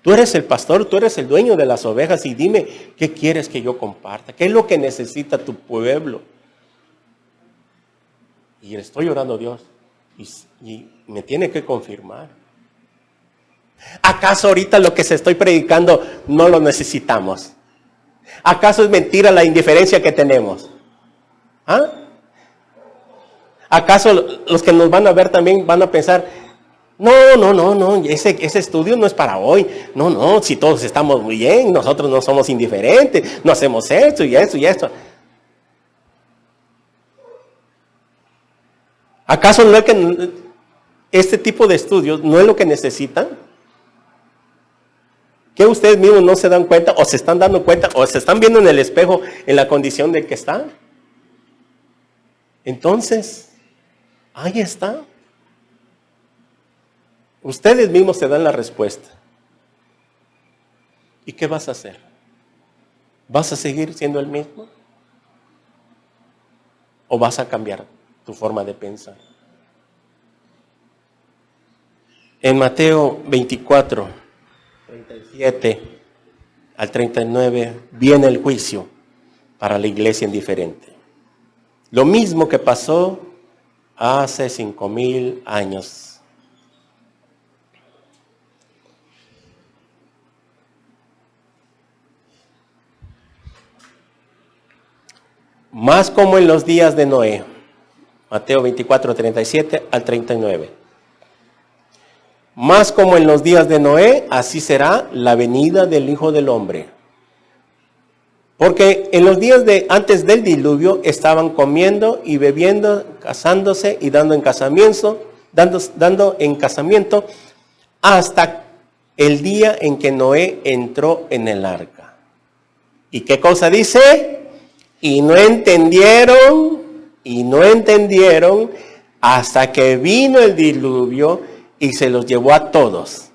Speaker 1: Tú eres el pastor, tú eres el dueño de las ovejas y dime, ¿qué quieres que yo comparta? ¿Qué es lo que necesita tu pueblo? Y le estoy orando a Dios y me tiene que confirmar. ¿Acaso ahorita lo que se estoy predicando no lo necesitamos? ¿Acaso es mentira la indiferencia que tenemos? ¿Ah? ¿Acaso los que nos van a ver también van a pensar, no, ese estudio no es para hoy? No, si todos estamos muy bien, nosotros no somos indiferentes, no hacemos esto y esto y esto. ¿Acaso no es que este tipo de estudios no es lo que necesitan? ¿Que ustedes mismos no se dan cuenta o se están dando cuenta o se están viendo en el espejo en la condición de que están? Entonces, ahí está. Ustedes mismos se dan la respuesta. ¿Y qué vas a hacer? ¿Vas a seguir siendo el mismo? ¿O vas a cambiar tu forma de pensar? En Mateo 24, 37 al 39, viene el juicio para la iglesia indiferente. Lo mismo que pasó hace 5,000 años. Más como en los días de Noé. Mateo 24, 37 al 39. Más como en los días de Noé, así será la venida del Hijo del Hombre. Porque en los días de antes del diluvio estaban comiendo y bebiendo, casándose y dando en casamiento, hasta el día en que Noé entró en el arca. ¿Y qué cosa dice? Y no entendieron hasta que vino el diluvio y se los llevó a todos.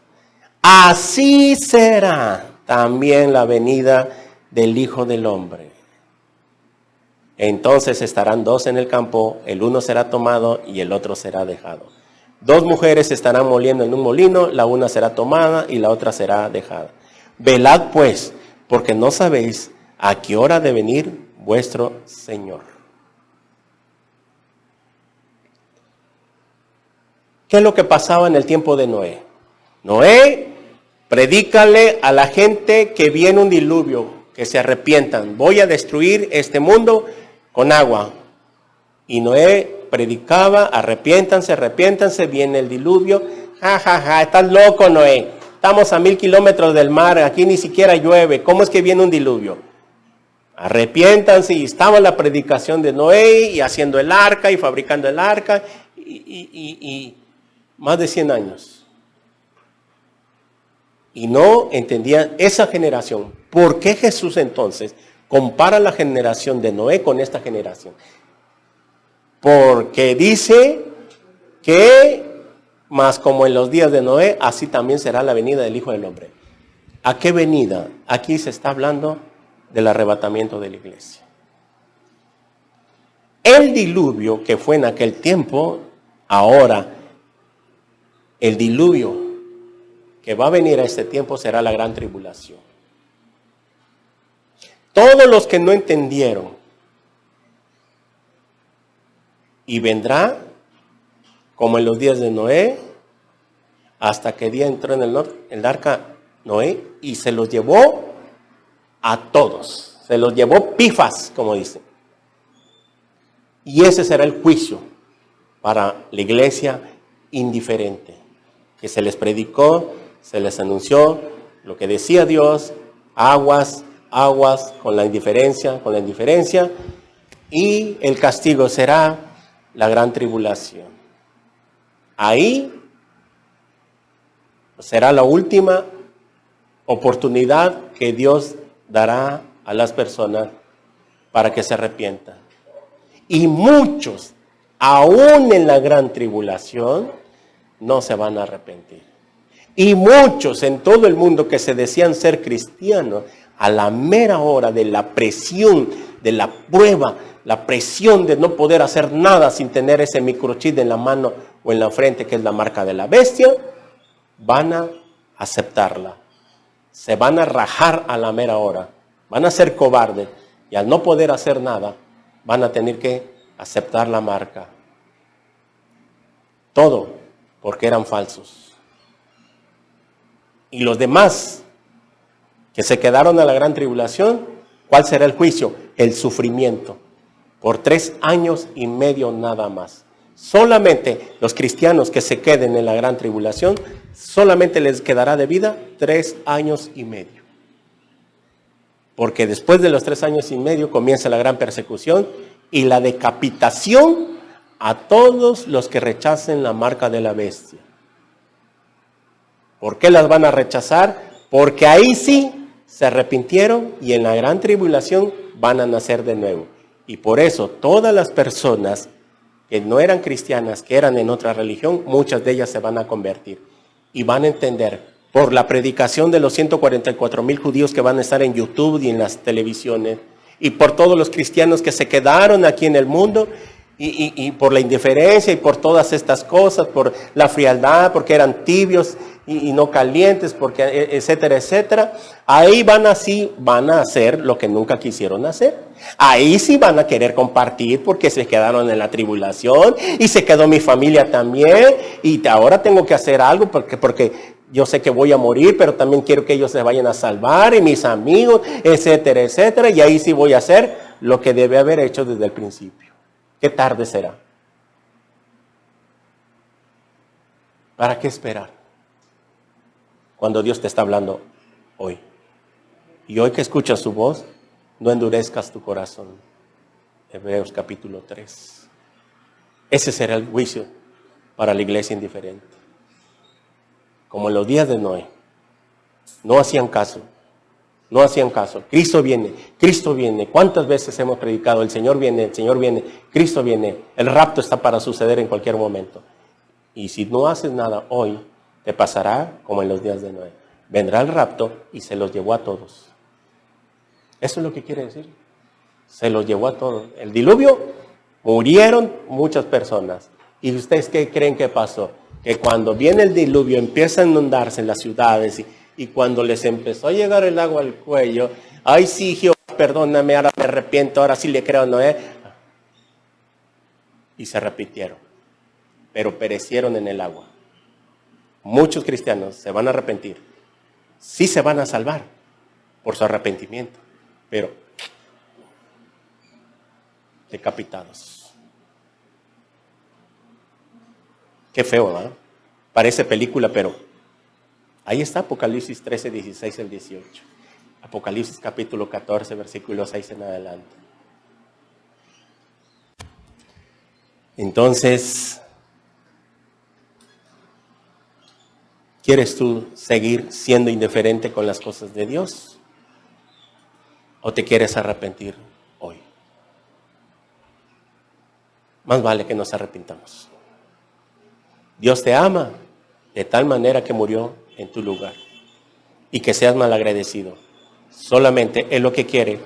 Speaker 1: Así será también la venida del Hijo del Hombre. Entonces estarán dos en el campo, el uno será tomado y el otro será dejado. Dos mujeres estarán moliendo en un molino, la una será tomada y la otra será dejada. Velad pues, porque no sabéis a qué hora ha de venir vuestro Señor. ¿Qué es lo que pasaba en el tiempo de Noé? Noé, predícale a la gente que viene un diluvio, que se arrepientan. Voy a destruir este mundo con agua. Y Noé predicaba, arrepiéntanse, viene el diluvio. Estás loco, Noé. Estamos a 1,000 kilómetros del mar, aquí ni siquiera llueve. ¿Cómo es que viene un diluvio? Arrepiéntanse, y estaba la predicación de Noé y haciendo el arca y fabricando el arca y más de 100 años. Y no entendían esa generación. ¿Por qué Jesús entonces compara la generación de Noé con esta generación? Porque dice que más como en los días de Noé, así también será la venida del Hijo del Hombre. ¿A qué venida? Aquí se está hablando del arrebatamiento de la iglesia. El diluvio que fue en aquel tiempo, ahora el diluvio que va a venir a este tiempo será la gran tribulación. Todos los que no entendieron, y vendrá como en los días de Noé, hasta que día entró en el arca Noé y se los llevó a todos. Se los llevó pifas, como dicen. Y ese será el juicio para la iglesia indiferente, que se les predicó, se les anunció lo que decía Dios, aguas con la indiferencia, y el castigo será la gran tribulación. Ahí será la última oportunidad que Dios dará a las personas para que se arrepientan. Y muchos, aún en la gran tribulación, no se van a arrepentir. Y muchos en todo el mundo que se decían ser cristianos, a la mera hora de la presión, de la prueba, la presión de no poder hacer nada sin tener ese microchip en la mano o en la frente, que es la marca de la bestia, van a aceptarla. Se van a rajar a la mera hora, van a ser cobardes y al no poder hacer nada, van a tener que aceptar la marca. Todo porque eran falsos. Y los demás que se quedaron a la gran tribulación, ¿cuál será el juicio? El sufrimiento. Por 3 años y medio nada más. Solamente los cristianos que se queden en la gran tribulación, solamente les quedará de vida 3 años y medio. Porque después de los 3 años y medio comienza la gran persecución y la decapitación a todos los que rechacen la marca de la bestia. ¿Por qué las van a rechazar? Porque ahí sí se arrepintieron y en la gran tribulación van a nacer de nuevo. Y por eso todas las personas que no eran cristianas, que eran en otra religión, muchas de ellas se van a convertir y van a entender por la predicación de los 144,000 judíos que van a estar en YouTube y en las televisiones, y por todos los cristianos que se quedaron aquí en el mundo, y por la indiferencia y por todas estas cosas, por la frialdad, porque eran tibios y no calientes, porque etcétera, etcétera. Ahí van a hacer lo que nunca quisieron hacer. Ahí sí van a querer compartir porque se quedaron en la tribulación y se quedó mi familia también y ahora tengo que hacer algo porque yo sé que voy a morir, pero también quiero que ellos se vayan a salvar y mis amigos, etcétera, etcétera. Y ahí sí voy a hacer lo que debe haber hecho desde el principio. ¿Qué tarde será? ¿Para qué esperar? Cuando Dios te está hablando hoy. Y hoy que escuchas su voz, no endurezcas tu corazón. Hebreos capítulo 3. Ese será el juicio para la iglesia indiferente. Como en los días de Noé. No hacían caso. No hacían caso. Cristo viene, Cristo viene. ¿Cuántas veces hemos predicado? El Señor viene, Cristo viene. El rapto está para suceder en cualquier momento. Y si no haces nada hoy, te pasará como en los días de Noé. Vendrá el rapto y se los llevó a todos. Eso es lo que quiere decir. Se los llevó a todos. El diluvio, murieron muchas personas. ¿Y ustedes qué creen que pasó? Que cuando viene el diluvio empieza a inundarse en las ciudades y cuando les empezó a llegar el agua al cuello, ay sí, Jehová, perdóname, ahora me arrepiento, ahora sí le creo a Noé. Y se arrepintieron, pero perecieron en el agua. Muchos cristianos se van a arrepentir, sí se van a salvar por su arrepentimiento, pero decapitados. Qué feo, ¿verdad? Parece película, pero ahí está Apocalipsis 13, 16 al 18. Apocalipsis capítulo 14, versículo 6 en adelante. Entonces, ¿quieres tú seguir siendo indiferente con las cosas de Dios? ¿O te quieres arrepentir hoy? Más vale que nos arrepintamos. Dios te ama de tal manera que murió en tu lugar. Y que seas malagradecido. Solamente Él lo que quiere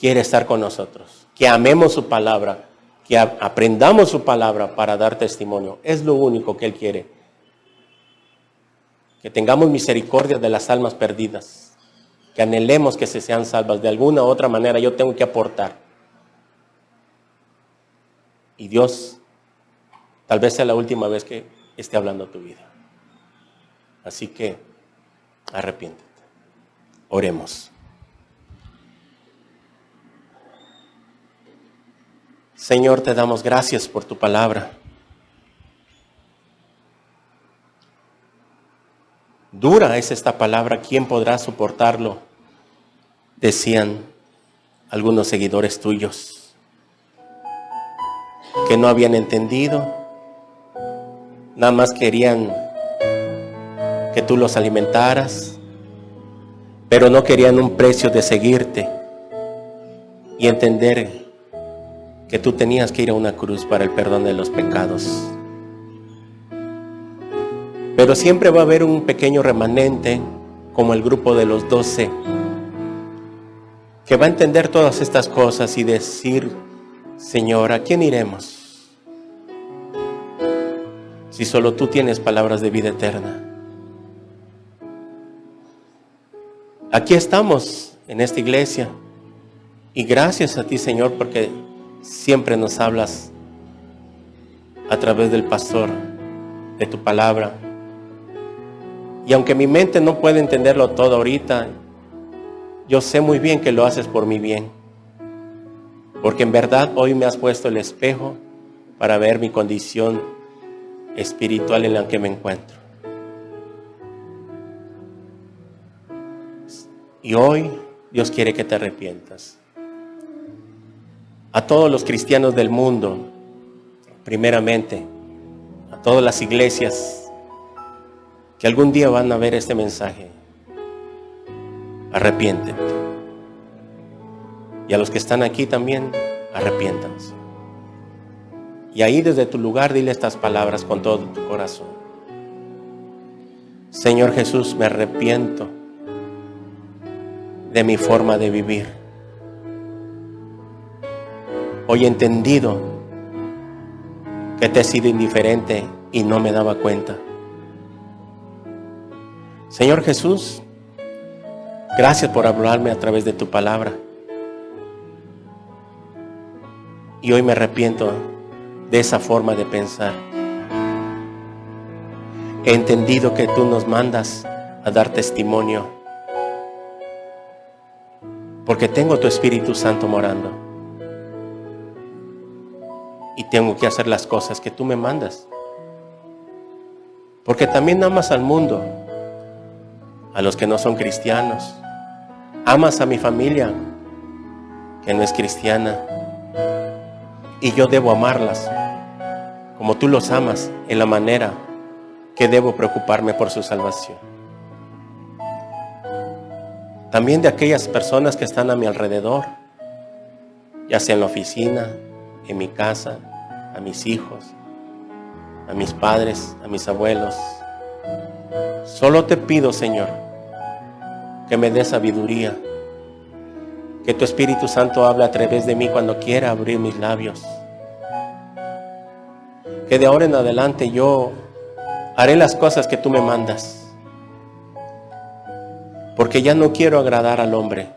Speaker 1: estar con nosotros. Que amemos su palabra, que aprendamos su palabra para dar testimonio. Es lo único que Él quiere. Que tengamos misericordia de las almas perdidas. Que anhelemos que se sean salvas. De alguna u otra manera yo tengo que aportar. Y Dios tal vez sea la última vez que esté hablando a tu vida. Así que arrepiéntete. Oremos. Señor, te damos gracias por tu palabra. Dura es esta palabra, ¿quién podrá soportarlo? Decían algunos seguidores tuyos que no habían entendido, nada más querían que tú los alimentaras, pero no querían un precio de seguirte y entender que tú tenías que ir a una cruz para el perdón de los pecados. Pero siempre va a haber un pequeño remanente, como el grupo de los 12, que va a entender todas estas cosas y decir: Señor, ¿a quién iremos? Si solo tú tienes palabras de vida eterna. Aquí estamos en esta iglesia y gracias a ti, Señor, porque siempre nos hablas a través del pastor, de tu palabra. Y aunque mi mente no puede entenderlo todo ahorita, yo sé muy bien que lo haces por mi bien. Porque en verdad hoy me has puesto el espejo para ver mi condición espiritual en la que me encuentro. Y hoy Dios quiere que te arrepientas. A todos los cristianos del mundo, primeramente, a todas las iglesias que algún día van a ver este mensaje, arrepiéntete. Y a los que están aquí también, arrepiéntanse. Y ahí desde tu lugar dile estas palabras con todo tu corazón. Señor Jesús, me arrepiento de mi forma de vivir. Hoy he entendido que te he sido indiferente y no me daba cuenta. Señor Jesús, gracias por hablarme a través de tu palabra. Y hoy me arrepiento de esa forma de pensar. He entendido que tú nos mandas a dar testimonio, porque tengo tu Espíritu Santo morando. Y tengo que hacer las cosas que tú me mandas. Porque también amas al mundo, a los que no son cristianos. Amas a mi familia, que no es cristiana. Y yo debo amarlas, como tú los amas, en la manera que debo preocuparme por su salvación. También de aquellas personas que están a mi alrededor, ya sea en la oficina, en mi casa, a mis hijos, a mis padres, a mis abuelos. Solo te pido, Señor, que me dé sabiduría, que tu Espíritu Santo hable a través de mí cuando quiera abrir mis labios. Que de ahora en adelante yo haré las cosas que tú me mandas. Porque ya no quiero agradar al hombre.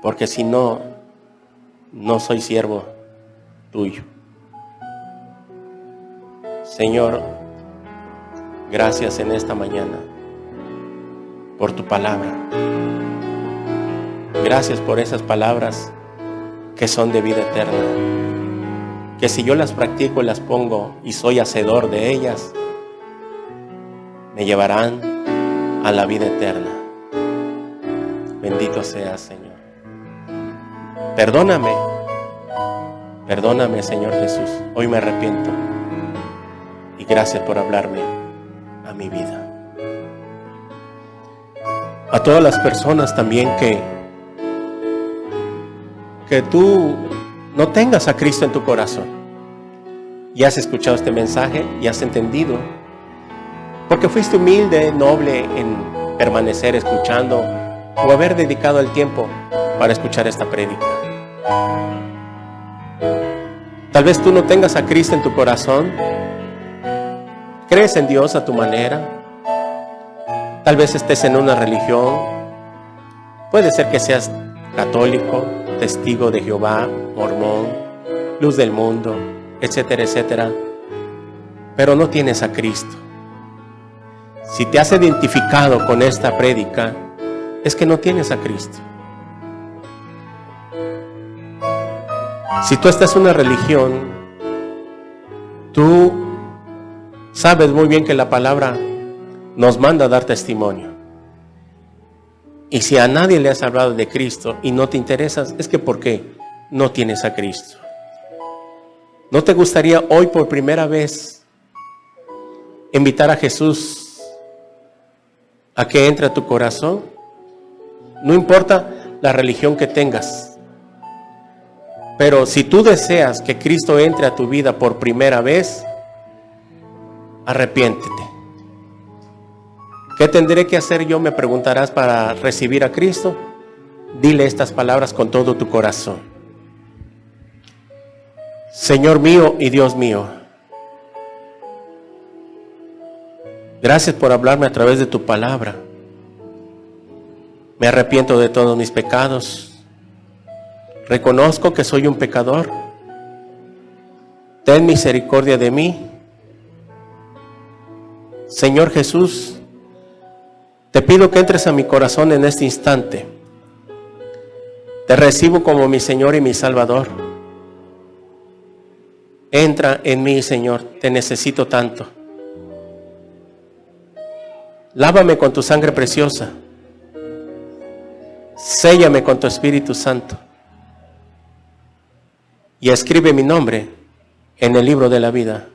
Speaker 1: Porque si no, no soy siervo tuyo. Señor, gracias en esta mañana por tu palabra. Gracias por esas palabras que son de vida eterna. Que si yo las practico y las pongo y soy hacedor de ellas, me llevarán a la vida eterna. Bendito seas, Señor. Perdóname, Señor Jesús. Hoy me arrepiento. Y gracias por hablarme a mi vida. A todas las personas también que tú no tengas a Cristo en tu corazón. Y has escuchado este mensaje y has entendido. Porque fuiste humilde, noble en permanecer escuchando o haber dedicado el tiempo para escuchar esta prédica. Tal vez tú no tengas a Cristo en tu corazón. Crees en Dios a tu manera. Tal vez estés en una religión. Puede ser que seas católico, testigo de Jehová, mormón, luz del mundo, etcétera, etcétera. Pero no tienes a Cristo. Si te has identificado con esta prédica, es que no tienes a Cristo. Si tú estás en una religión, tú sabes muy bien que la palabra nos manda a dar testimonio. Y si a nadie le has hablado de Cristo y no te interesas, es que ¿por qué no tienes a Cristo? ¿No te gustaría hoy por primera vez invitar a Jesús a que entre a tu corazón? No importa la religión que tengas. Pero si tú deseas que Cristo entre a tu vida por primera vez, arrepiéntete. ¿Qué tendré que hacer yo? Me preguntarás para recibir a Cristo. Dile estas palabras con todo tu corazón. Señor mío y Dios mío, gracias por hablarme a través de tu palabra. Me arrepiento de todos mis pecados. Reconozco que soy un pecador. Ten misericordia de mí. Señor Jesús, te pido que entres a mi corazón en este instante. Te recibo como mi Señor y mi Salvador. Entra en mí, Señor, te necesito tanto. Lávame con tu sangre preciosa. Séllame con tu Espíritu Santo. Y escribe mi nombre en el libro de la vida.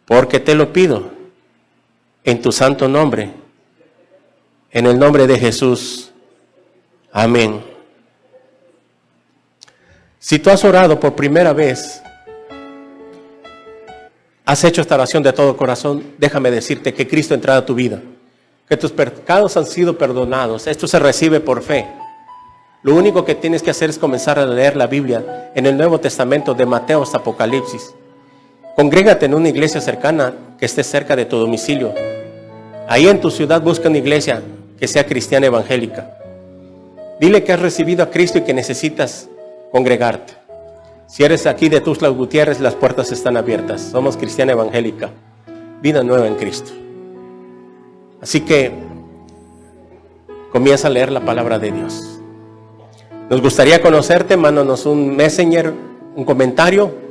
Speaker 1: Porque te lo pido en tu santo nombre, en el nombre de Jesús. Amén. Si tú has orado por primera vez, has hecho esta oración de todo corazón, déjame decirte que Cristo ha entrado a tu vida, que tus pecados han sido perdonados. Esto se recibe por fe. Lo único que tienes que hacer es comenzar a leer la Biblia en el Nuevo Testamento, de Mateo hasta Apocalipsis. Congrégate en una iglesia cercana que esté cerca de tu domicilio. Ahí en tu ciudad busca una iglesia que sea cristiana evangélica. Dile que has recibido a Cristo y que necesitas congregarte. Si eres aquí de Tuxtla Gutiérrez, las puertas están abiertas. Somos cristiana evangélica, vida nueva en Cristo. Así que comienza a leer la palabra de Dios. Nos gustaría conocerte, mándanos un messenger, un comentario,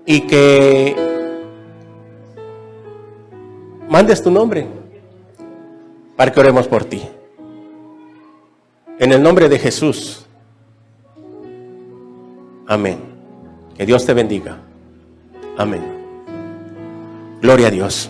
Speaker 1: y que mandes tu nombre para que oremos por ti. En el nombre de Jesús. Amén. Que Dios te bendiga. Amén. Gloria a Dios.